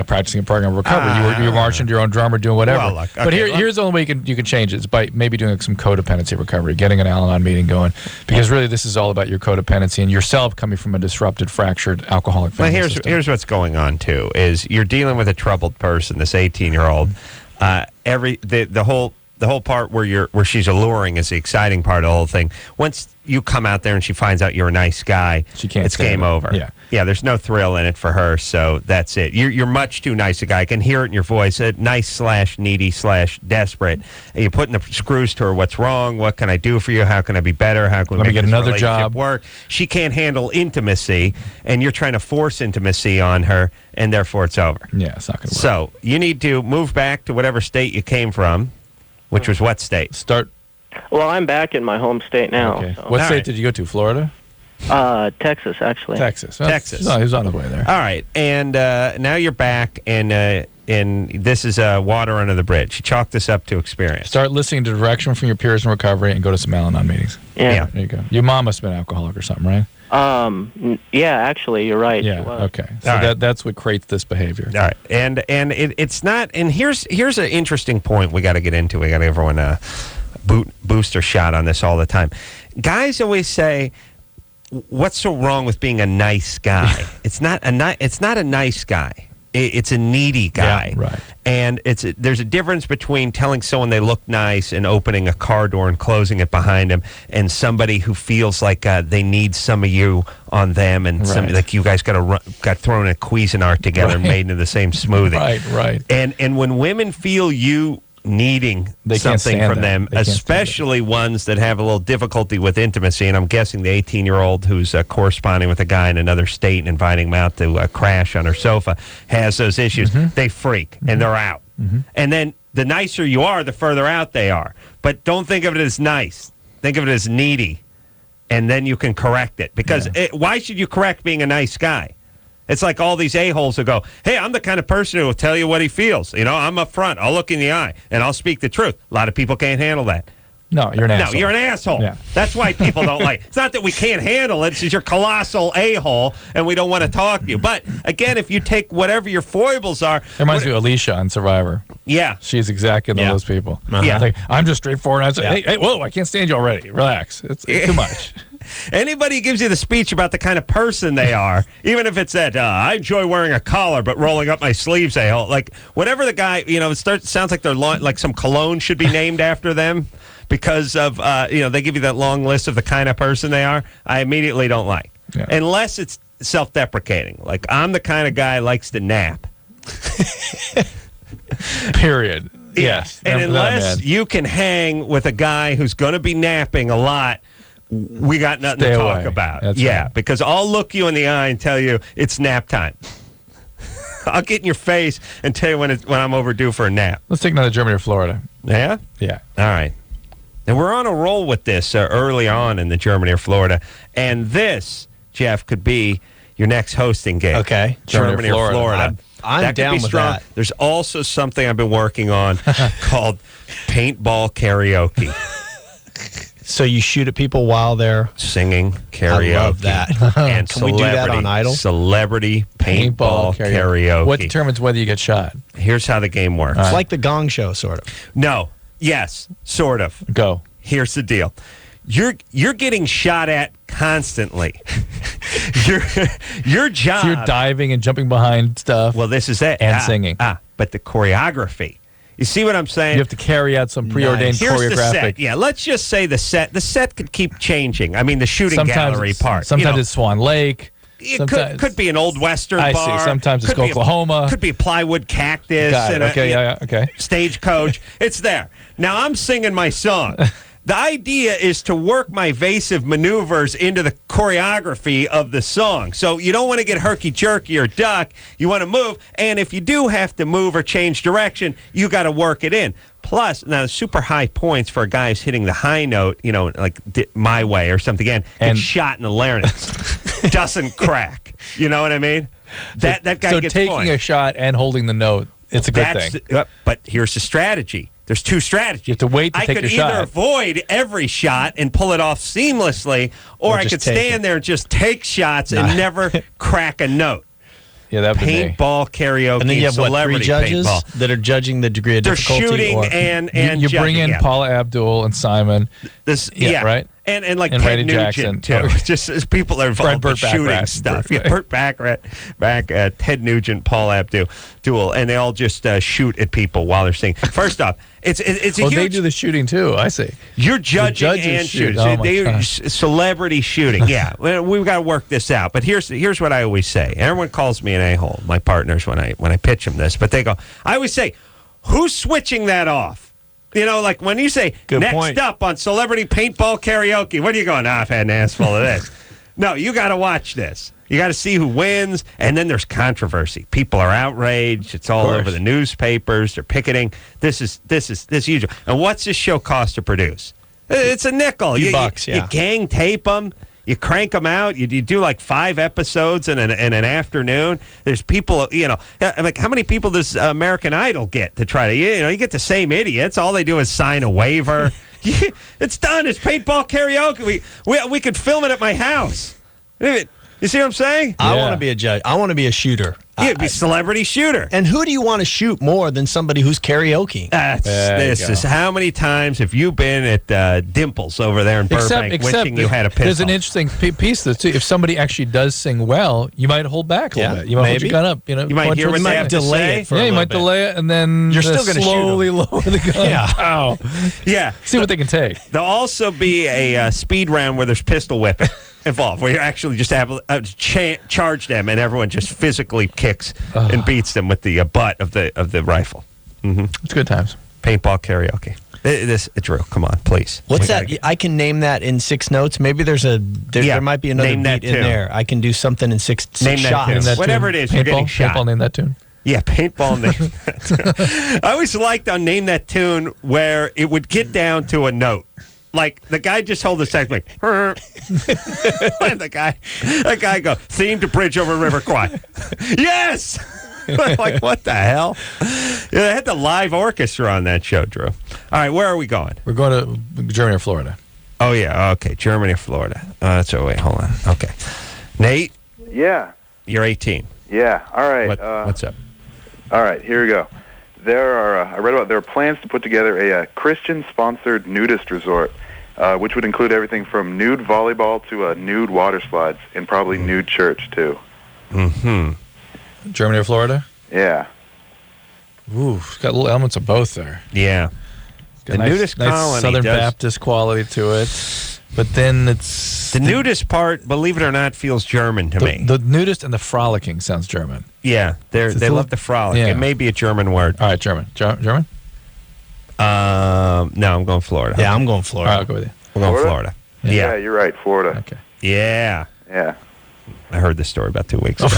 practicing a program of recovery. You were marching to your own drummer, doing whatever. Well, look, but here's the only way you can change it is by maybe doing some codependency recovery, getting an Al-Anon meeting going, because really this is all about your codependency and yourself coming from a disrupted, fractured alcoholic family system. Here's what's going on too: is you're dealing with a troubled person, this 18-year-old. The whole part where she's alluring is the exciting part of the whole thing. Once you come out there and she finds out you're a nice guy, it's game over. Yeah, there's no thrill in it for her, so that's it. You're much too nice a guy. I can hear it in your voice, nice/needy/desperate. And you're putting the screws to her. What's wrong? What can I do for you? How can I be better? How can we make get this another relationship job work? She can't handle intimacy, and you're trying to force intimacy on her, and therefore it's over. Yeah, it's not going to work. So you need to move back to whatever state you came from. Which was what state? Well, I'm back in my home state now. Okay. So. What state did you go to? Florida? Texas, actually. Texas. Texas. He's on the way there. All right, and now you're back, and this is water under the bridge. You chalk this up to experience. Start listening to direction from your peers in recovery and go to some Al-Anon meetings. Yeah. There you go. Your mom must have been an alcoholic or something, right? Yeah, actually, you're right. Yeah. Okay. So that's what creates this behavior. All right, and it's not. And here's an interesting point we got to get into. We got to give everyone a booster shot on this all the time. Guys always say, "What's so wrong with being a nice guy?" It's not a nice guy. It's a needy guy. Yeah, right. And there's a difference between telling someone they look nice and opening a car door and closing it behind them, and somebody who feels like they need some of you on them, and like you guys got thrown a Cuisinart together and made into the same smoothie. Right. And when women feel you needing something from them, especially ones that have a little difficulty with intimacy, and I'm guessing the 18-year-old who's corresponding with a guy in another state and inviting him out to crash on her sofa has those issues. They freak and they're out. And then the nicer you are, the further out they are. But don't think of it as nice. Think of it as needy, and then you can correct it. Because why should you correct being a nice guy? It's like all these a-holes who go, "Hey, I'm the kind of person who will tell you what he feels. I'm up front. I'll look in the eye, and I'll speak the truth." A lot of people can't handle that. No, you're an asshole. No, you're an asshole. Yeah. That's why people don't like. It's not that we can't handle it. It's just you're colossal a-hole, and we don't want to talk to you. But again, if you take whatever your foibles are, It reminds me of Alicia on Survivor. yeah, She's exactly one of those people. Yeah. Like, I'm just straightforward. I say, hey, whoa, I can't stand you already. Relax. It's too much. anybody who gives you the speech about the kind of person they are, even if it's that I enjoy wearing a collar but rolling up my sleeves, a-hole. Like whatever the guy, it sounds like they're like some cologne should be named after them. Because of, they give you that long list of the kind of person they are, I immediately don't like. Yeah. Unless it's self-deprecating. Like, I'm the kind of guy who likes to nap. Period. Yeah. Yes. And unless you can hang with a guy who's going to be napping a lot, we got nothing Stay to away. talk about. That's right. Because I'll look you in the eye and tell you it's nap time. I'll get in your face and tell you when I'm overdue for a nap. Let's take another Germany or Florida. Yeah? Yeah. All right. And we're on a roll with this early on in the Germany or Florida. And this, Jeff, could be your next hosting gig. Okay. Germany or Florida. I'm that down could be with strong. that. There's also something I've been working on called Paintball karaoke. So you shoot at people while they're singing karaoke. I love that. And Can we do that on Idol? Celebrity paintball karaoke. What determines whether you get shot? Here's how the game works. It's like the Gong Show, sort of. No. Yes. Sort of. Go. Here's the deal. You're getting shot at constantly. Your job. So you're diving and jumping behind stuff. Well, this is it. And singing. But the choreography. You see what I'm saying? You have to carry out some preordained Here's choreographic. The set. Yeah, let's just say the set could keep changing. I mean, the shooting gallery part. Sometimes it's Swan Lake. It could be an old Western bar. I see. Sometimes it's Oklahoma. Could be a plywood cactus. And okay. Stagecoach. It's there. Now I'm singing my song. The idea is to work my evasive maneuvers into the choreography of the song. So you don't want to get herky-jerky or duck. You want to move. And if you do have to move or change direction, you got to work it in. Plus, now super high points for a guy who's hitting the high note, like My Way or something again, and shot in the larynx. Doesn't crack. You know what I mean? That guy so gets taking points. a shot and holding the note, it's a good thing. But here's the strategy. There's two strategies. You have to wait to take your shot. I could either avoid every shot and pull it off seamlessly, or I could stand there and just take shots and never crack a note. Yeah, that would be paintball karaoke. And then you have celebrity three judges paintball that are judging the degree of They're difficulty. shooting and you bring judging, in Paula Abdul and Simon. Right? And like and Ted Randy Nugent, Jackson. too. Just as people are involved in shooting Baccarat. stuff. Burt Baccarat, Ted Nugent, Paul Abdul, and they all just shoot at people while they're singing. First off, it's a huge... they do the shooting, too, I see. You're judging and shooting. Celebrity shooting. Yeah, we've got to work this out. But here's what I always say. Everyone calls me an a-hole, my partners, when I pitch them this. But they go, I always say, who's switching that off? Like when you say, next up on Celebrity Paintball Karaoke, what are you going, I've had an ass full of this. No, you got to watch this. You got to see who wins, and then there's controversy. People are outraged. It's all over the newspapers. They're picketing. This is huge. And what's this show cost to produce? It's a nickel. $2, yeah. You gang tape them. You crank them out. You do like 5 episodes in an afternoon. There's people, like how many people does American Idol get to try to, you get the same idiots. All they do is sign a waiver. It's done. It's paintball karaoke. We could film it at my house. You see what I'm saying? I want to be a judge. I want to be a shooter. You'd be celebrity shooter. And who do you want to shoot more than somebody who's karaokeing? This is how many times have you been at Dimples over there in Burbank wishing you had a pistol? There's an interesting piece to this, too. If somebody actually does sing well, you might hold back a little bit. You might hold your gun up. You might hear what they have to delay it for a you little might bit. delay it, and then You're still going to slowly lower the gun. Yeah. Yeah. See what they can take. There'll also be a speed round where there's pistol whipping involved, where you actually just have charge them, and everyone just physically kicks and beats them with the butt of the rifle. Mm-hmm. It's good times. Paintball karaoke. Drew, come on, please. What's that? I can name that in 6 notes. Maybe there might be another beat in there. I can do something in six shots. Whatever it is, you're getting shot. Paintball, name that tune. Yeah, paintball name that tune. I always liked on Name That Tune where it would get down to a note. Like, the guy just hold the text like, and that guy go, theme to Bridge Over River Kwai. Yes! Like, what the hell? Yeah, they had the live orchestra on that show, Drew. All right, where are we going? We're going to Germany or Florida. Oh, yeah. Okay, Germany or Florida. Wait, hold on. Okay. Nate? Yeah. You're 18. Yeah. All right. What's up? All right, here we go. There are plans to put together a Christian-sponsored nudist resort, which would include everything from nude volleyball to nude water slides, and probably nude church, too. Mm-hmm. Germany or Florida? Yeah. Ooh, it's got little elements of both there. Yeah. The nudist colony Southern does- Baptist quality to it, but then it's The nudist part, believe it or not, feels German to me. The nudist and the frolicking sounds German. Yeah, they love the frolic. Yeah. It may be a German word. All right, German. German? No, I'm going Florida. Yeah, I'm going Florida. All right, I'll go with you. I'm going Florida. Yeah, you're right, Florida. Okay. Yeah. Yeah. I heard this story about 2 weeks ago.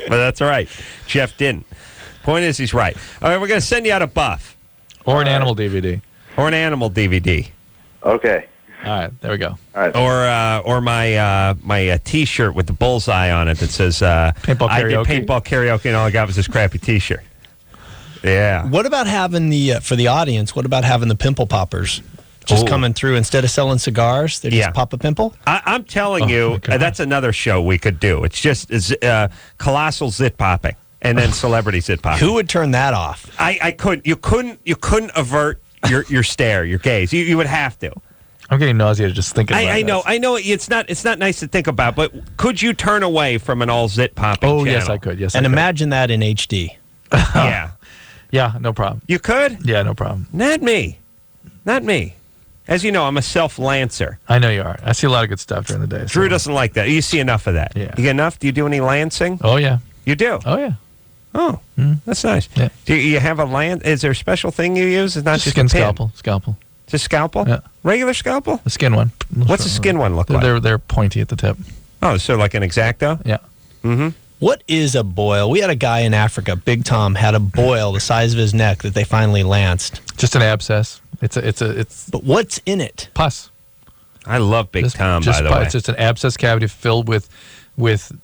But that's all right. Jeff didn't. Point is, he's right. All right, we're going to send you out a buff. Or an animal DVD. Or an animal DVD. Okay. All right, there we go. All right. Or my T-shirt with the bullseye on it that says Paintball I did karaoke. paintball karaoke and all I got was this crappy T-shirt. Yeah. What about having for the audience, what about having the pimple poppers just coming through instead of selling cigars? They just pop a pimple? I'm telling you, that's another show we could do. It's just colossal zit popping and then celebrity zit popping. Who would turn that off? I couldn't. You couldn't avert your stare, your gaze. You would have to. I'm getting nauseated just thinking about it. I know. It's not nice to think about, but could you turn away from an all zit popping channel? yes, I could. Yes, and I could. imagine that in HD. Yeah. Yeah, no problem. You could? Yeah, no problem. Not me. As you know, I'm a self-lancer. I know you are. I see a lot of good stuff during the day. Drew doesn't like that. You see enough of that. Yeah. You get enough? Do you do any lancing? Oh, yeah. You do? Oh, yeah. Oh, that's nice. Yeah. Do you have a Is there a special thing you use? It's not just skin a pin. scalpel. Just scalpel? Yeah. Regular scalpel? The skin one. What's the skin one look like? They're pointy at the tip. Oh, so like an X-Acto? Yeah. Mm-hmm. What is a boil? We had a guy in Africa, Big Tom, had a boil the size of his neck that they finally lanced. Just an abscess. It's. But what's in it? Pus. I love Big Tom, by the way. It's just an abscess cavity filled with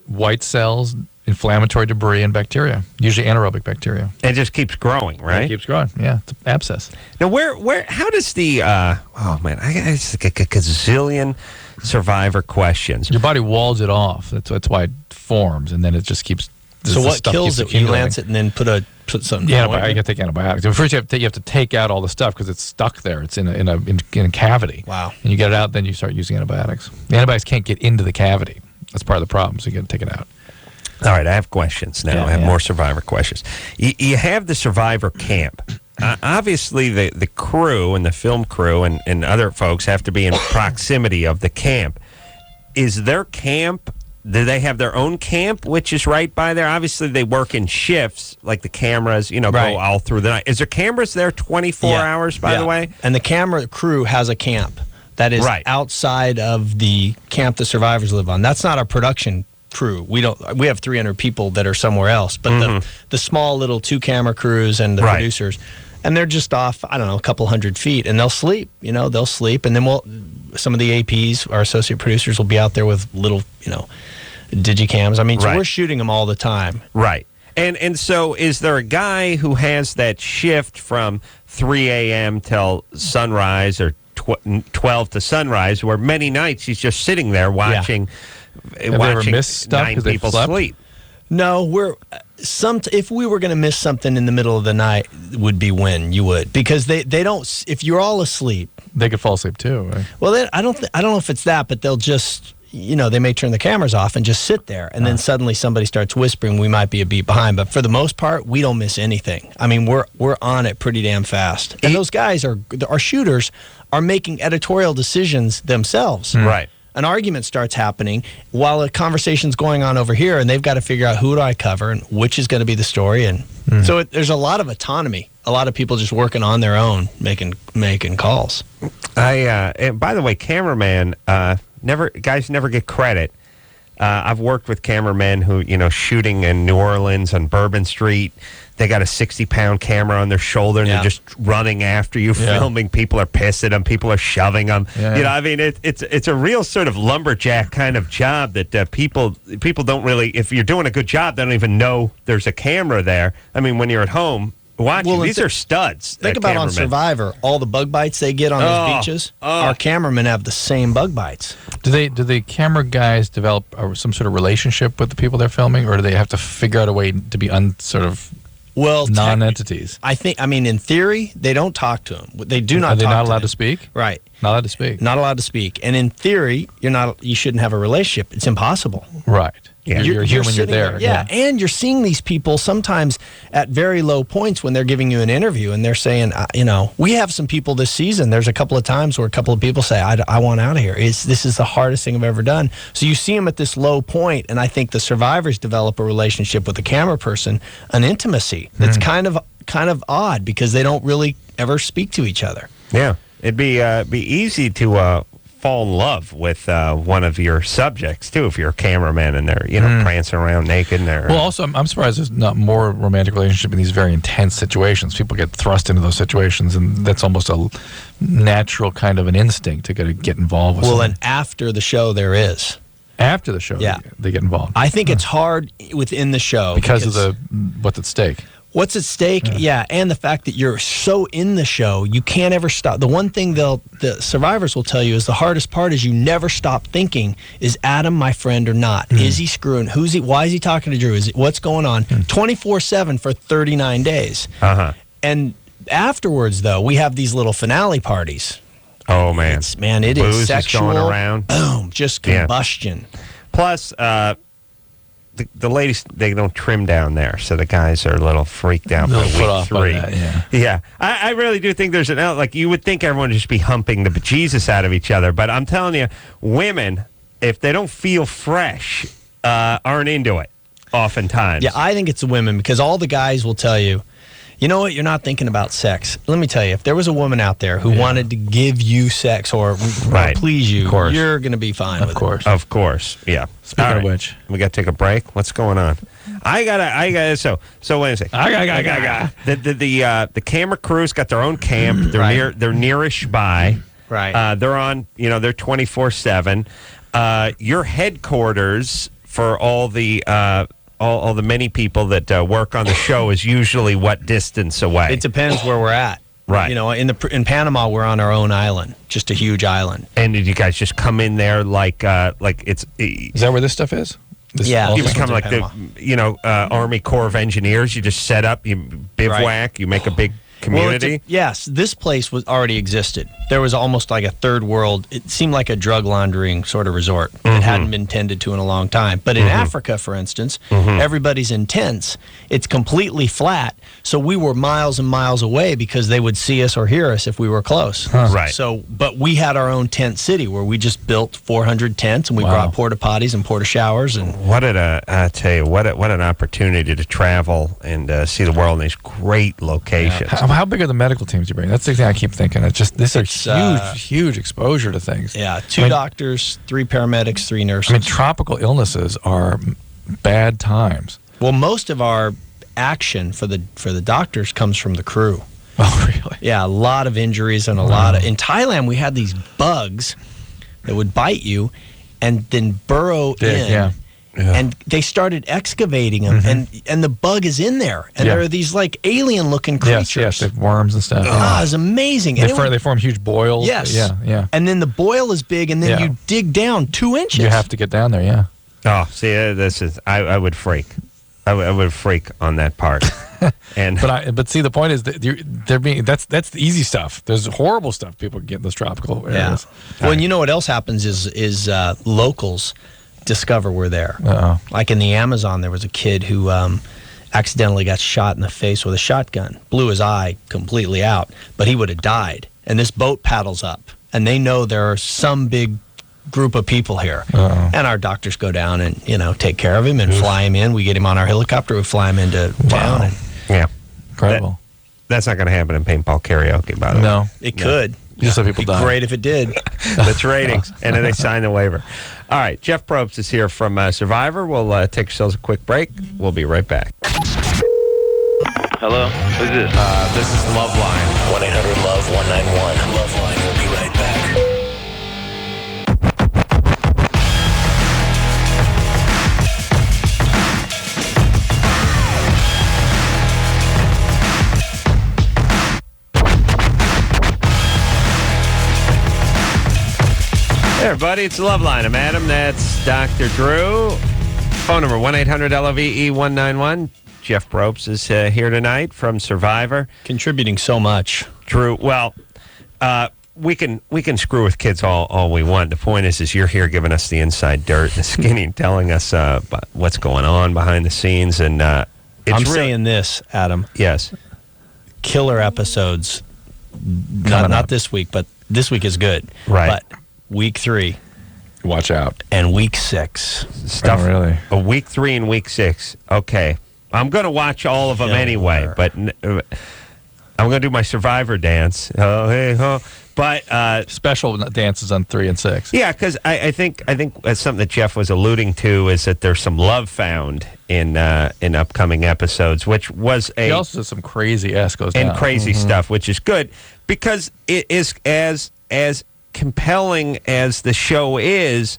white cells, inflammatory debris, and bacteria. Usually anaerobic bacteria. It just keeps growing, right? It keeps growing. Yeah, it's an abscess. Now, how does the? Oh man, I got like a gazillion survivor questions. Your body walls it off. That's why it forms, and then it just keeps. So what kills it? You lance it and then put something. Yeah, you got to take antibiotics. First, you have to take out all the stuff because it's stuck there. It's in a cavity. Wow. And you get it out, then you start using antibiotics. The antibiotics can't get into the cavity. That's part of the problem. So you got to take it out. All right, I have questions now. I have more survivor questions. You have the survivor camp. Obviously, the crew and the film crew and other folks have to be in proximity of the camp. Is their camp? Do they have their own camp, which is right by there? Obviously, they work in shifts, like the cameras, go all through the night. Is there cameras there 24 hours, by the way? And the camera crew has a camp that is outside of the camp the survivors live on. That's not our production crew. We have 300 people that are somewhere else, but the small little 2 camera crews and the producers, and they're just off, I don't know, a couple hundred feet, and they'll sleep. They'll sleep, and then some of the APs, our associate producers, will be out there with little, digicams. I mean, so we're shooting them all the time. Right. And so is there a guy who has that shift from 3 a.m. till sunrise or 12 to sunrise, where many nights he's just sitting there watching Have they ever missed stuff 9 because they people slept? sleep? No, if we were going to miss something in the middle of the night, would be when you would, because they don't. If you're all asleep, they could fall asleep too. Right? Well, I don't know if it's that, but they'll just they may turn the cameras off and just sit there, and then suddenly somebody starts whispering. We might be a beat behind, but for the most part, we don't miss anything. I mean, we're on it pretty damn fast, and those guys our shooters are making editorial decisions themselves. Right. An argument starts happening while a conversation's going on over here, and they've got to figure out who do I cover and which is going to be the story. And so there's a lot of autonomy. A lot of people just working on their own, making calls. And by the way, cameraman, guys never get credit. I've worked with cameramen who, shooting in New Orleans on Bourbon Street. They got a 60-pound camera on their shoulder, and they're just running after you, filming. People are pissed at them. People are shoving them. It's a real sort of lumberjack kind of job that people don't really. If you're doing a good job, they don't even know there's a camera there. I mean, when you're at home watching, these are studs. Think about on Survivor, all the bug bites they get on those beaches. Our cameramen have the same bug bites. Do the camera guys develop some sort of relationship with the people they're filming, or do they have to figure out a way to be non-entities? I mean, in theory, they don't talk to them. They do not. Are they talk not to allowed them. to speak? Right. Not allowed to speak. Not allowed to speak. And in theory, you shouldn't have a relationship. It's impossible. Right. Yeah. You're human. You're there. Yeah, and you're seeing these people sometimes at very low points when they're giving you an interview, and they're saying, we have some people this season. There's a couple of times where a couple of people say, I want out of here. This is the hardest thing I've ever done. So you see them at this low point, and I think the survivors develop a relationship with the camera person, an intimacy that's kind of odd because they don't really ever speak to each other. Yeah, it'd be easy to fall in love with one of your subjects too if you're a cameraman and they're prancing around naked. And they're, well, also I'm surprised there's not more romantic relationship in these very intense situations. People get thrust into those situations, and that's almost a natural kind of an instinct to get involved with. Well, someone. and after the show, there is. After the show, they get involved. I think it's hard within the show because of what's at stake. What's at stake? Yeah, and the fact that you're so in the show, you can't ever stop. The one thing the survivors will tell you is the hardest part is you never stop thinking, is Adam my friend or not? Is he screwing? Who's he? Why is he talking to Drew? What's going on? 24/7 for 39 days. And afterwards, though, we have these little finale parties. Oh, man. It Booze is sexual. is going around. Boom, just combustion. Plus, the ladies, they don't trim down there, so the guys are a little freaked out by week 3. Yeah. I really do think there's you would think everyone would just be humping the bejesus out of each other, but I'm telling you, women, if they don't feel fresh, aren't into it oftentimes. Yeah, I think it's the women because all the guys will tell you, you know what, you're not thinking about sex. Let me tell you, if there was a woman out there who wanted to give you sex or please you, you're going to be fine with it. Of course, yeah. Speaking of which, we got to take a break. What's going on? I gotta. So wait a second. The camera crew's got their own camp. They're nearish by. Right. They're on. They're 24/7. Your headquarters for all the many people that work on the show is usually what distance away? It depends where we're at. Right. In Panama, we're on our own island, just a huge island. And did you guys just come in there like it's? Is that where this stuff is? You become like Army Corps of Engineers. You just set up, you bivouac, you make a big community. Yes, this place already existed. There was almost like a third world. It seemed like a drug laundering sort of resort that hadn't been tended to in a long time. But in Africa, for instance, everybody's in tents. It's completely flat. So we were miles and miles away because they would see us or hear us if we were close. Right. So, but we had our own tent city where we just built 400 tents and we brought porta potties and porta showers. And I tell you, what an opportunity to travel and see the world in these great locations. How big are the medical teams you bring? That's the thing I keep thinking. This is huge exposure to things. Yeah, 2 doctors, 3 paramedics, 3 nurses. I mean, tropical illnesses are bad times. Well, most of our action for the doctors comes from the crew. Oh, really? Yeah, a lot of injuries and a lot of... In Thailand, we had these bugs that would bite you and then burrow in. Yeah. And they started excavating them, and the bug is in there. And there are these like alien-looking creatures. Yes, they have worms and stuff. It's amazing. They form huge boils. Yes. Yeah. And then the boil is big, and then you dig down 2 inches. You have to get down there, yeah. Oh, see, this is... I would freak. I would freak on that part. But see, the point is that they're being that's the easy stuff. There's horrible stuff people get in those tropical areas. Yeah. Well, and you know what else happens is locals discover we're there. Like in the Amazon, there was a kid who accidentally got shot in the face with a shotgun, blew his eye completely out, but he would have died. And this boat paddles up, and they know there are some big group of people here. And our doctors go down and take care of him and fly him in. We get him on our helicopter, we fly him into town. Yeah, incredible. That's not going to happen in paintball karaoke, by the way. No, it could. Just so people die. Great if it did. That's ratings. And then they sign the waiver. All right, Jeff Probst is here from Survivor. We'll take ourselves a quick break. We'll be right back. Hello? Who's this? This is LoveLine. 1-800-LOVE-191. LoveLine will be right back. Hey, everybody, it's LoveLine. I'm Adam. That's Dr. Drew. Phone number 1-800-LOVE-191. Jeff Probst is here tonight from Survivor. Contributing so much. Drew, well, we can screw with kids all we want. The point is you're here giving us the inside dirt, the skinny, telling us what's going on behind the scenes. And I'm saying this, Adam. Yes. Killer episodes. Not this week, but this week is good. Right. But week 3. Watch out. And week 6. Stuff. Oh, really? Week 3 and week 6. Okay. I'm going to watch all of them anyway, but I'm going to do my Survivor dance. Oh, hey, ho. But special dances on 3 and 6. Yeah, because I think that's something that Jeff was alluding to is that there's some love found in upcoming episodes, which was He also does some crazy ass goes down. and crazy stuff, which is good because it is as compelling as the show is.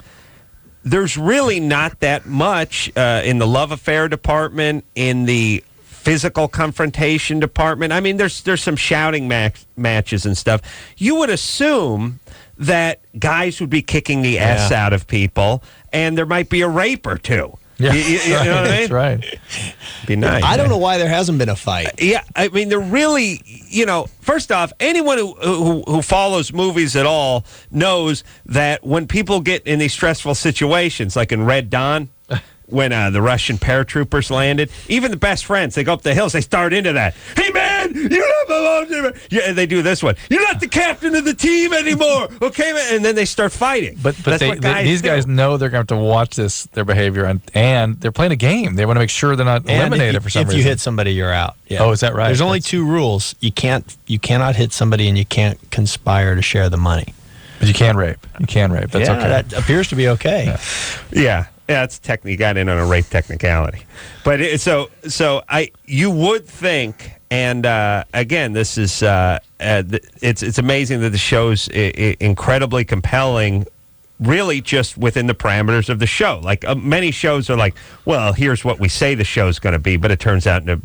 There's really not that much in the love affair department, in the physical confrontation department. I mean, there's some shouting matches and stuff. You would assume that guys would be kicking the S out of people, and there might be a rape or two. Yeah, you know what I mean? That's right. Be nice. I don't know why there hasn't been a fight. Yeah, I mean, they're really, first off, anyone who follows movies at all knows that when people get in these stressful situations, like in Red Dawn, when the Russian paratroopers landed, even the best friends, they go up the hills, they start into that. Hey, man, you don't belong to me. Yeah, they do this one. You're not the captain of the team anymore, okay, man? And then they start fighting. But That's what these guys know they're going to have to watch their behavior, and they're playing a game. They want to make sure they're not eliminated for some reason. If you hit somebody, you're out. Yeah. Oh, is that right? There's only 2 rules. You cannot hit somebody, and you can't conspire to share the money. But you can rape. That's okay. That appears to be okay. Yeah. Yeah, it's you got in on a rape technicality, but you would think, and again, this is it's amazing that the show's incredibly compelling. Really, just within the parameters of the show. Like many shows are like, well, here's what we say the show's going to be, but it turns out into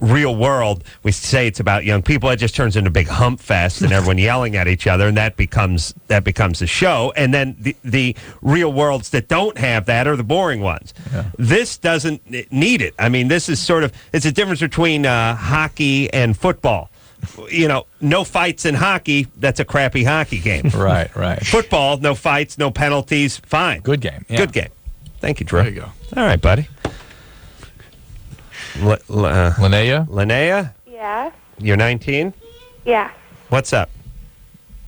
real world. We say it's about young people. It just turns into a big hump fest and everyone yelling at each other, and that becomes the show. And then the real worlds that don't have that are the boring ones. Yeah. This doesn't need it. I mean, this is it's a difference between hockey and football. No fights in hockey, that's a crappy hockey game. Right. Football, no fights, no penalties, fine. Good game. Yeah. Good game. Thank you, Drew. There you go. All right, buddy. Linnea? Yeah. You're 19? Yeah. What's up?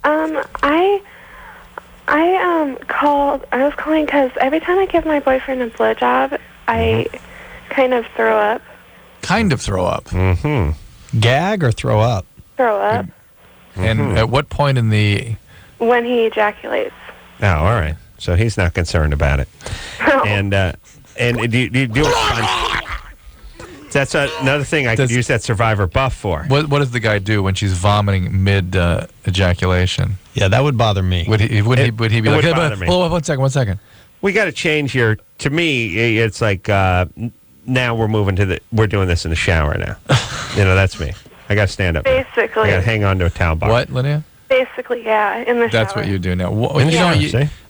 I was calling because every time I give my boyfriend a blowjob, I kind of throw up. Mm-hmm. Gag or throw up? Throw up. And at what point in the... When he ejaculates. Oh, all right. So he's not concerned about it. No. And do you do it? That's another thing I could use that Survivor buff for. What does the guy do when she's vomiting mid ejaculation? Yeah, that would bother me. Would he be like, hey, hold on, one second. We got to change to me, it's like, now we're moving we're doing this in the shower now. That's me. I got to stand up. Basically. I got to hang on to a towel bar. What, Linnea? Basically, yeah, in the shower. That's what you do now.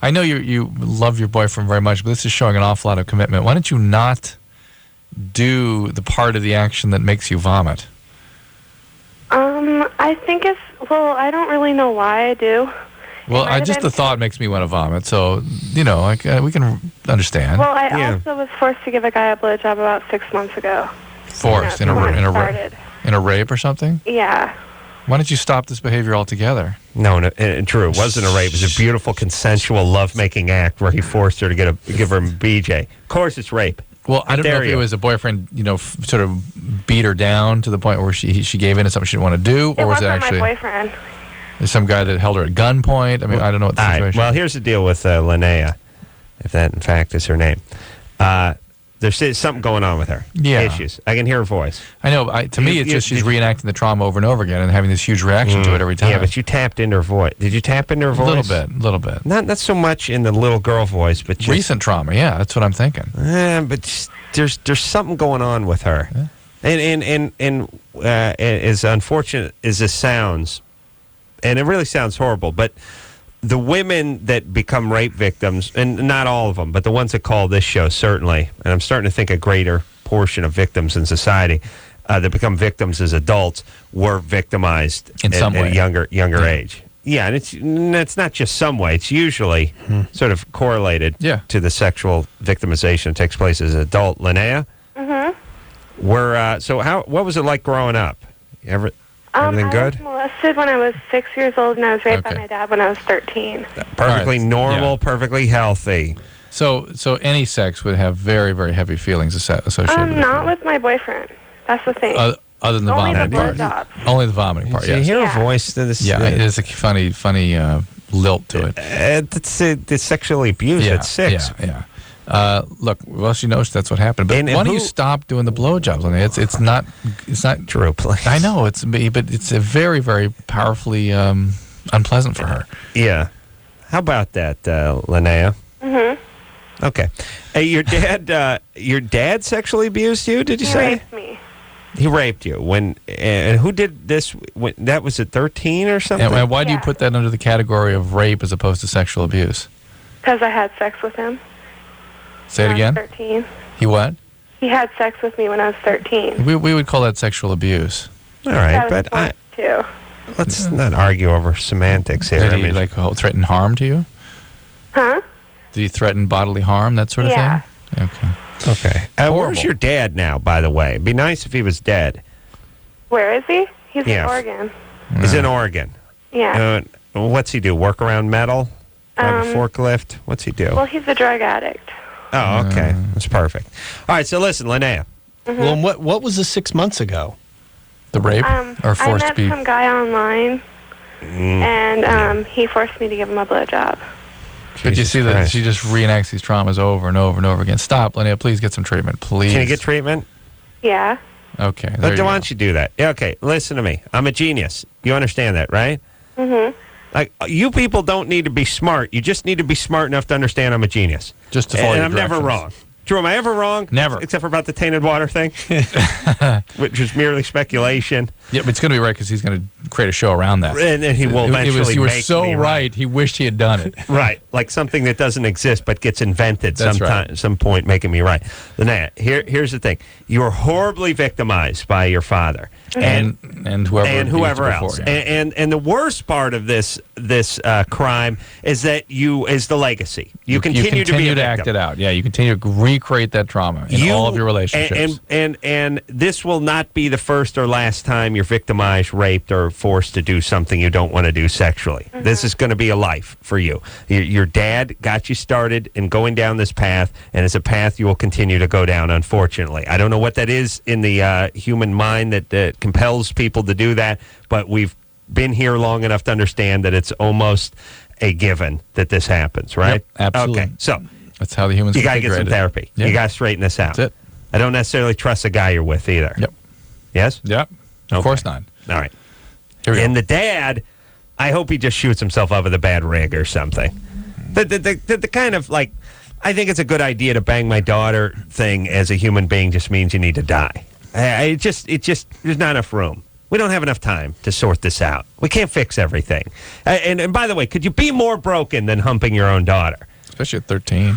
I know you love your boyfriend very much, but this is showing an awful lot of commitment. Why don't you not do the part of the action that makes you vomit? I think I don't really know why I do. Well, the thought makes me want to vomit, so, we can understand. Well, I also was forced to give a guy a blowjob about 6 months ago. Forced? In a rape or something? Yeah. Why don't you stop this behavior altogether? No, Drew, it wasn't a rape. It was a beautiful, consensual, love-making act where he forced her to give her a BJ. Of course it's rape. Well, I don't know if it was a boyfriend, sort of beat her down to the point where she gave in to something she didn't want to do, or was it actually... my boyfriend. There's some guy that held her at gunpoint. I mean, I don't know what the All situation right. Well, here's the deal with Linnea, if that in fact is her name. There's something going on with her. Yeah. Issues. I can hear her voice. I know. To me, it's just she's reenacting the trauma over and over again and having this huge reaction to it every time. Yeah, but you tapped into her voice. Did you tap into her voice? A little bit. Not so much in the little girl voice, but just, recent trauma. Yeah, that's what I'm thinking. But there's something going on with her, and as unfortunate as this sounds, and it really sounds horrible, but the women that become rape victims, and not all of them, but the ones that call this show certainly, and I'm starting to think a greater portion of victims in society that become victims as adults were victimized in some way at a younger age. Yeah, and it's not just some way. It's usually sort of correlated to the sexual victimization that takes place as an adult. Linnea? Mm-hmm. What was it like growing up? Everything good? I was molested when I was 6 years old, and I was raped by my dad when I was 13. Perfectly normal, perfectly healthy. So any sex would have very, very heavy feelings associated with it. Not with my boyfriend. That's the thing. Other than the vomiting part. Only the vomiting part, yes. You hear a voice to this? Yeah, it is a funny lilt to it. It's sexually abused at 6. Yeah. Look, well, she knows that's what happened. But why don't you stop doing the blowjobs? I mean, it's not true. Please. I know but it's a very, very powerfully unpleasant for her. Yeah. How about that, Linnea? Mm-hmm. Okay. Hey, your dad sexually abused you? Did you say? He raped me. He raped you. And who did this? That was at 13 or something? And why do you put that under the category of rape as opposed to sexual abuse? Because I had sex with him. Say it again? 13. He what? He had sex with me when I was 13. We would call that sexual abuse. All right, but let's not argue over semantics here. Did he threaten harm to you? Huh? Did he threaten bodily harm, that sort of thing? Okay. Where's your dad now, by the way? It'd be nice if he was dead. Where is he? He's in Oregon. He's in Oregon. Yeah. What's he do? Work around metal? Drive a forklift? What's he do? Well, he's a drug addict. Oh, okay. That's perfect. All right, so listen, Linnea. Mm-hmm. Well, what was this 6 months ago? The rape? Or forced I to be? met some guy online, and he forced me to give him a blowjob. But you see that she just reenacts these traumas over and over and over again. Stop, Linnea. Please get some treatment, please. Can you get treatment? Yeah. Okay. Why don't you do that? Yeah, okay, listen to me. I'm a genius. You understand that, right? Mm-hmm. Like, you people don't need to be smart. You just need to be smart enough to understand I'm a genius. Just to follow And your I'm never wrong. Drew, am I ever wrong? Never. Except for about the tainted water thing, which is merely speculation. Yeah, but it's going to be right because he's going to create a show around that. And he will eventually You were make so me right. He wished he had done it. Right. Like something that doesn't exist but gets invented That's sometime, some point, making me right. Linnea, here's the thing. You were horribly victimized by your father. And whoever else. Before, yeah. And the worst part of this crime is that is the legacy. You continue to be a victim. act it out. Yeah, you continue to recreate that trauma in all of your relationships. And this will not be the first or last time you're victimized, raped, or forced to do something you don't want to do sexually. Mm-hmm. This is going to be a life for you. Your dad got you started in going down this path, and it's a path you will continue to go down, unfortunately. I don't know what that is in the human mind that compels people to do that, but we've been here long enough to understand that it's almost a given that this happens, right? Yep, absolutely. Okay, so that's how the humans. You got to get some therapy. Yep. You got to straighten this out. That's it. I don't necessarily trust the guy you're with either. Yep. Yes? Yep. Of course not. All right. Here we go. And the dad, I hope he just shoots himself up with a bad rig or something. The kind of like, I think it's a good idea to bang my daughter thing as a human being just means you need to die. It just there's not enough room. We don't have enough time to sort this out. We can't fix everything. And by the way, could you be more broken than humping your own daughter? Especially at 13.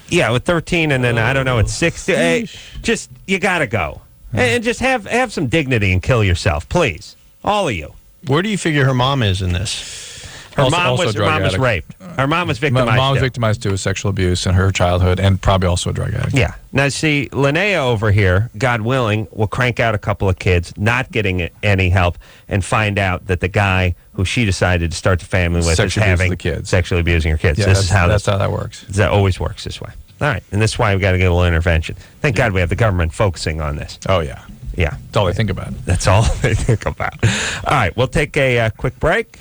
Yeah, with 13 and then, I don't know, at 16. Just, you got to go. And just have some dignity and kill yourself, please. All of you. Where do you figure her mom is in this? Her mom was raped. Her mom was victimized. Mom was victimized too of sexual abuse in her childhood and probably also a drug addict. Yeah. Now, see, Linnea over here, God willing, will crank out a couple of kids, not getting any help, and find out that the guy who she decided to start the family with is having sexually abusing her kids. Yeah, that's how that works. That always works this way. All right. And this is why we got to get a little intervention. Thank God we have the government focusing on this. Oh, yeah. Yeah. That's all they think about. That's all they think about. All right, we'll take a quick break.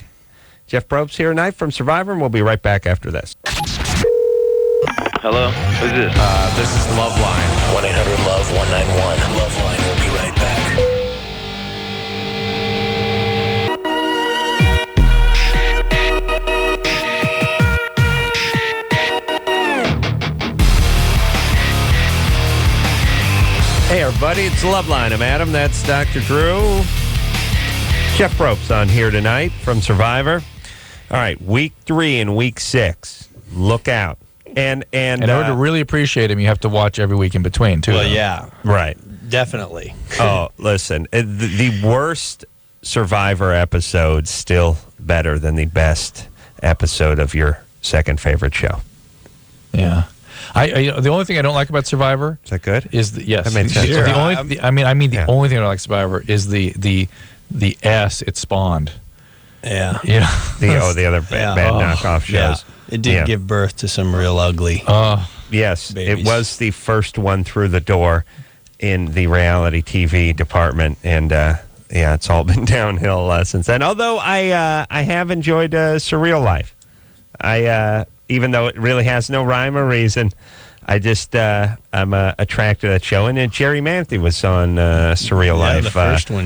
Jeff Probst here tonight from Survivor, and we'll be right back after this. Hello? Who's this? This is LoveLine. 1-800-LOVE-191. LoveLine will be right back. Hey, everybody, it's LoveLine. I'm Adam. That's Dr. Drew. Jeff Probst on here tonight from Survivor. All right, week 3 and week 6. Look out. And in order to really appreciate him, you have to watch every week in between, too. Well, yeah. Right. Definitely. Oh, listen, the worst Survivor episode still better than the best episode of your second favorite show. Yeah. The only thing I don't like about Survivor is that good? Is yes. That makes sense. The only the only thing I don't like Survivor is the S it spawned. Yeah. Yeah. The other bad knockoff shows. Yeah. It did give birth to some real ugly. Yes, babies. It was the first one through the door in the reality TV department, and it's all been downhill since then. Although I have enjoyed Surreal Life. Even though it really has no rhyme or reason, I just I'm attracted to that show. And Jerry Manthey was on Surreal Life. The first one,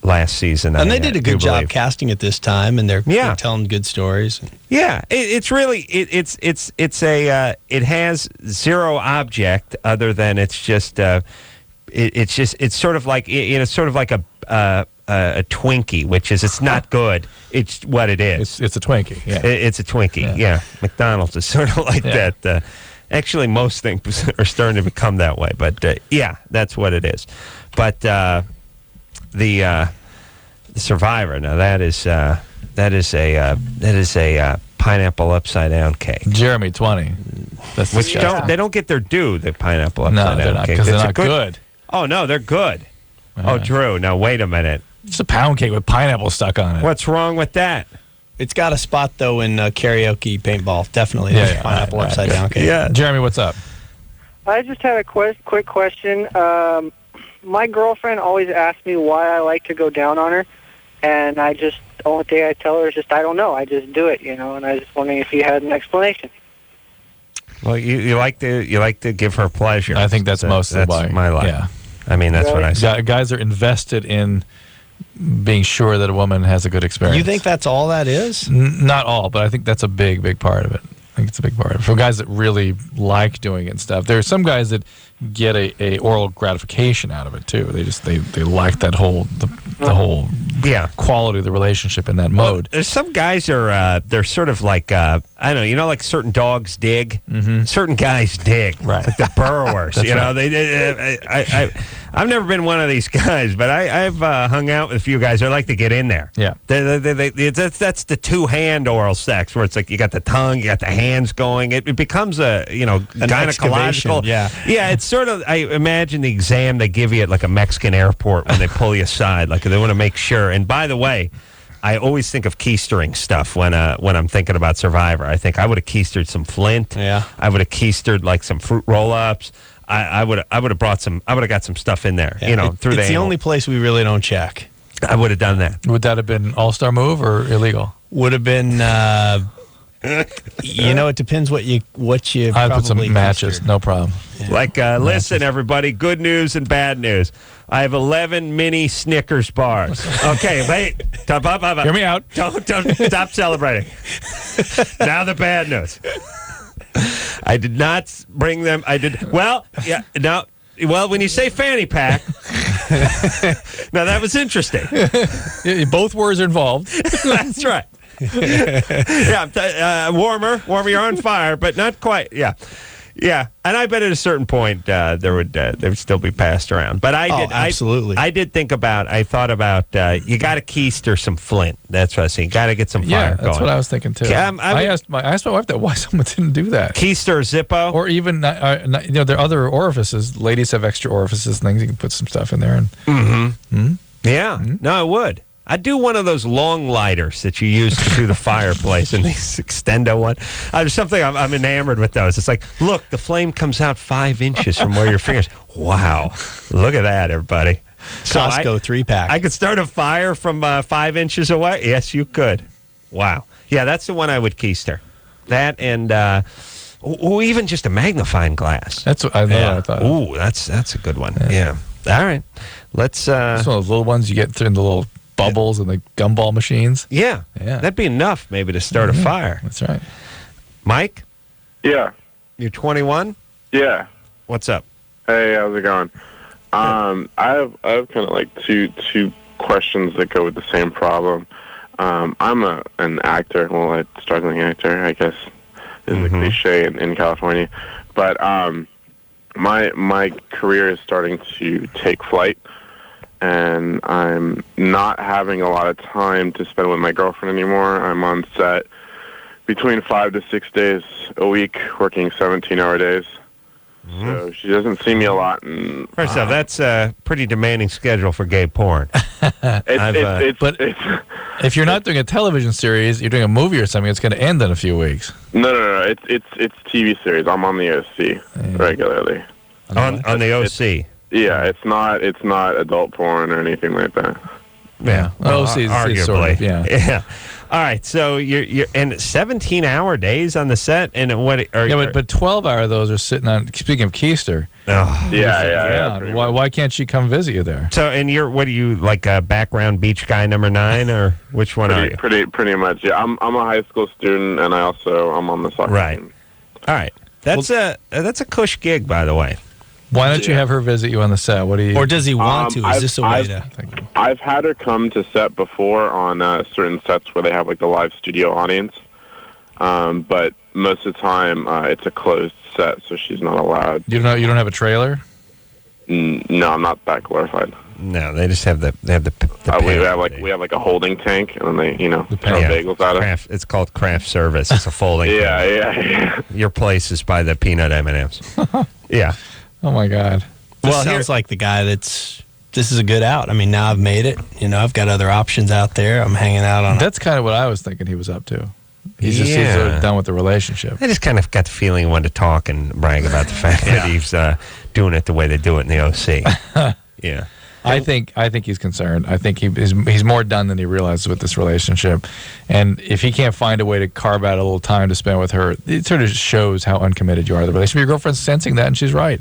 last season. And they did a good job casting it this time, and they're telling good stories. Yeah, it's really it has zero object other than it's sort of like a Twinkie, which is it's not good. It's what it is. It's a Twinkie. Yeah, it's a Twinkie. Yeah, McDonald's is sort of like that. Actually, most things are starting to become that way. But that's what it is. But the Survivor. Now that is a pineapple upside down cake. Jeremy 20. That's which they don't get their due. The pineapple upside down cake because they're not good. Oh no, they're good. Oh, Drew. Now wait a minute. It's a pound cake with pineapple stuck on it. What's wrong with that? It's got a spot though in karaoke paintball. Definitely, pineapple upside down cake. Yeah, Jeremy, what's up? I just had a quick question. My girlfriend always asks me why I like to go down on her, and the only thing I tell her is just I don't know. I just do it, and I was just wondering if you had an explanation. Well, you like to give her pleasure. I think that's mostly why. My life. Yeah. I mean, that's what I say. Guys are invested in being sure that a woman has a good experience. You think that's all that is? Not all, but I think that's a big, big part of it. I think it's a big part of it. For guys that really like doing it and stuff. There are some guys that get a oral gratification out of it too. They like that whole whole quality of the relationship in that mode. There's some guys they're sort of like I don't know, like certain dogs dig. Mm-hmm. Certain guys dig, right? Like the burrowers. I've never been one of these guys, but I've hung out with a few guys that like to get in there. Yeah, that's the two-hand oral sex where it's like you got the tongue, you got the hands going. It becomes a gynecological. Yeah, it's sort of. I imagine the exam they give you at like a Mexican airport when they pull you aside, like they want to make sure. And by the way, I always think of keistering stuff when I'm thinking about Survivor. I think I would have keistered some Flint. Yeah, I would have keistered like some fruit roll-ups. I would have got some stuff in there. Yeah, through it's the only place we really don't check. I would have done that. Would that have been all-star move or illegal? Would have been. It depends what you. I put some matches, no problem. Yeah. Listen, everybody, good news and bad news. I have 11 mini Snickers bars. Okay, wait. Hear me out. Don't stop celebrating. Now the bad news. I did not bring them. I did. Well, yeah, no. Well, when you say fanny pack, now that was interesting. Both words are involved. That's right. Warmer. You're on fire, but not quite. Yeah. And I bet at a certain point they would still be passed around. But absolutely. I thought about you got to keister some Flint. That's what I was saying. Got to get some fire going. That's what I was thinking too. I asked my wife that why someone didn't do that. Keister Zippo, or even there are other orifices. Ladies have extra orifices, things you can put some stuff in there. And yeah, no, I would. I'd do one of those long lighters that you use to do the fireplace and these extendo one. There's something I'm enamored with those. It's like, look, the flame comes out 5 inches from where your fingers. Wow, look at that, everybody. Costco 3-pack. I could start a fire from 5 inches away? Yes, you could. Wow. Yeah, that's the one I would keister. That and even just a magnifying glass. That's what I know. I thought. Ooh, that's a good one. Yeah. All right. Let's. That's one of those little ones you get in the little bubbles and the gumball machines. Yeah. That'd be enough maybe to start a fire. That's right. Mike? Yeah. You're 21? Yeah. What's up? Hey, how's it going? I have kind of like two questions that go with the same problem. I'm an actor, well, a struggling actor, I guess is the cliche in California. But my career is starting to take flight, and I'm not having a lot of time to spend with my girlfriend anymore. I'm on set between 5 to 6 days a week, working 17-hour days. So she doesn't see me a lot. And First off, that's a pretty demanding schedule for gay porn. But if you're not doing a television series, you're doing a movie or something, it's going to end in a few weeks. No. It's TV series. I'm on the OC regularly. On the OC. It's not adult porn or anything like that. Yeah. OC is arguably. Sort of, yeah. All right, so you're and 17-hour days on the set, and what? But 12-hour of those are sitting on. Speaking of keister, Yeah. Why can't she come visit you there? So, and what are you, like a background beach guy number 9, or which one are you? Pretty much. Yeah, I'm a high school student, and I'm on the soccer team. All right, that's a cush gig, by the way. Why don't you have her visit you on the set? What do you? Or does he want to? Is this a way to? I've had her come to set before on certain sets where they have like the live studio audience, but most of the time it's a closed set, so she's not allowed. You don't have a trailer? No, I'm not that glorified. No, they just have the we have like a holding tank, and then they throw bagels out of it. It's called craft service. It's a folding. Yeah. Your place is by the peanut M&Ms. Yeah. Oh my God. Well, sounds like the guy this is a good out. I mean, now I've made it. I've got other options out there. I'm hanging out on. That's kind of what I was thinking he was up to. He's done with the relationship. I just kind of got the feeling he wanted to talk and brag about the fact that he's doing it the way they do it in the OC. Yeah. I think he's concerned. I think he's more done than he realizes with this relationship. And if he can't find a way to carve out a little time to spend with her, it sort of shows how uncommitted you are to the relationship. Your girlfriend's sensing that, and she's right.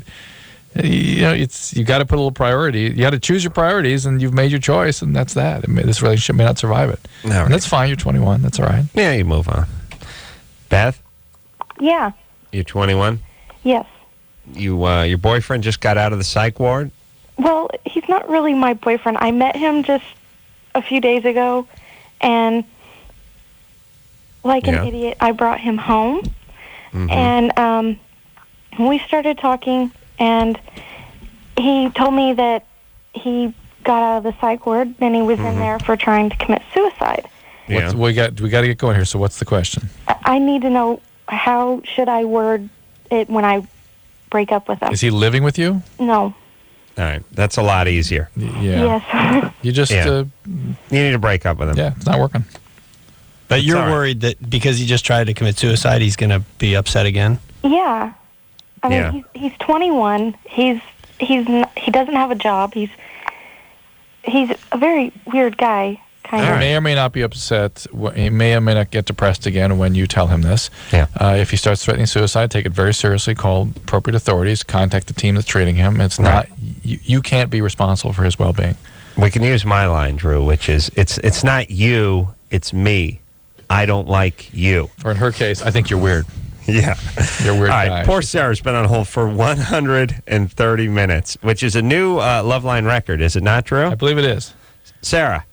You got to put a little priority. You got to choose your priorities, and you've made your choice, and that's that. This relationship may not survive it. And that's fine. You're 21. That's all right. Yeah, you move on. Beth? Yeah. You're 21? Yes. Your boyfriend just got out of the psych ward? Well, he's not really my boyfriend. I met him just a few days ago, and like an idiot, I brought him home, and we started talking, and he told me that he got out of the psych ward, and he was in there for trying to commit suicide. Yeah. We got to get going here, so what's the question? I need to know, how should I word it when I break up with him? Is he living with you? No. All right, that's a lot easier. Yeah. Yes. You just you need to break up with him. Yeah, it's not working. But you're worried that because he just tried to commit suicide, he's going to be upset again? Yeah. I mean, he's 21. He doesn't have a job. He's a very weird guy. He may or may not be upset. He may or may not get depressed again when you tell him this. Yeah. If he starts threatening suicide, take it very seriously. Call appropriate authorities. Contact the team that's treating him. It's not you can't be responsible for his well-being. We can use my line, Drew, which is it's not you, it's me. I don't like you. Or in her case, I think you're weird. Yeah. You're a weird All right, guy. poor Sarah's been on hold for 130 minutes, which is a new LoveLine record, is it not, Drew? I believe it is. Sarah.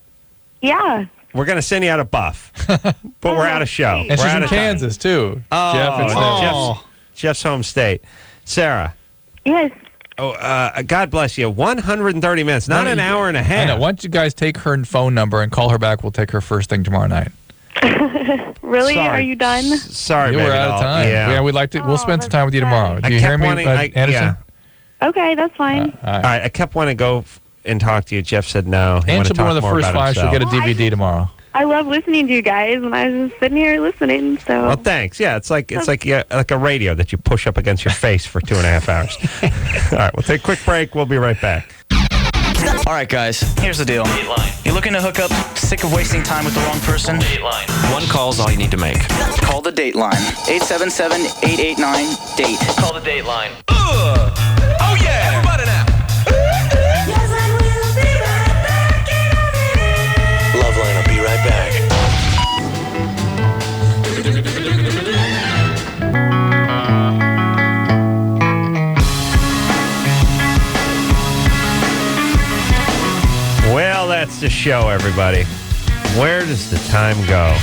Yeah. We're going to send you out a buff, but we're out of show. And we're she's out in of time. Kansas, too. Jeff's home state. Sarah. Yes. Oh, God bless you. 130 minutes, not an hour and a half. I know. Why don't you guys take her phone number and call her back? We'll take her first thing tomorrow night. Really? Sorry. Are you done? Sorry, we're out of time. Yeah, we'd like to. We'll spend some time with you tomorrow. Do you kept hear me, wanting- Anderson? Okay, that's fine. All right, I kept wanting to go and talk to you. Jeff said no. He And wanted she'll to be one talk of the more first about five. She'll himself. get a DVD tomorrow. I love listening to you guys, and I was just sitting here listening. So. Well, thanks. Yeah, it's like a radio that you push up against your face for 2.5 hours. All right, we'll take a quick break. We'll be right back. All right, guys. Here's the deal. Dateline. You're looking to hook up, sick of wasting time with the wrong person? Dateline. One call's all you need to make. Call the Dateline. 877-889-DATE. Call the Dateline. Oh yeah! Everybody now. LoveLine will be right back. Well, that's the show, everybody. Where does the time go?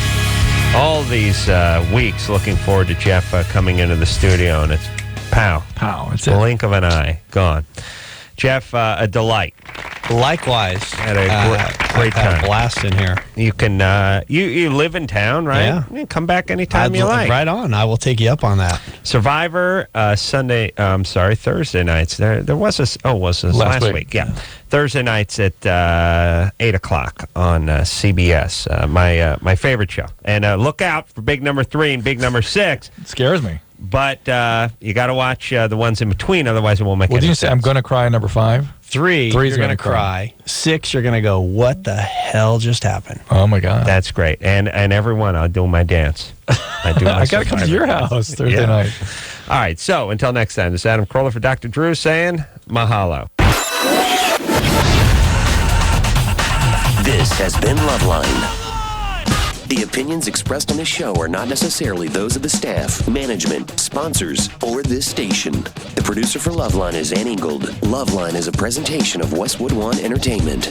All these weeks looking forward to Jeff coming into the studio, and it's pow. It's blink of an eye. Gone. Jeff, a delight. Likewise. Had a great I've had time. a blast in here. You can, you live in town, right? Yeah. You can come back anytime you like. Right on. I will take you up on that. Survivor, Thursday nights. There was last week. Yeah. Thursday nights at 8 o'clock on CBS, my favorite show. And look out for big number 3 and big number 6. It scares me. But you got to watch the ones in between, otherwise it won't make What any did you sense. say? I'm going to cry, number 5? 3, Three's you're going to cry. 6, you're going to go, what the hell just happened? Oh, my God. That's great. And everyone, I'll do my dance. I do. I got to come to your house Thursday night. All right. So until next time, this is Adam Carolla for Dr. Drew saying mahalo. This has been LoveLine. The opinions expressed on this show are not necessarily those of the staff, management, sponsors, or this station. The producer for LoveLine is Ann Ingold. LoveLine is a presentation of Westwood One Entertainment.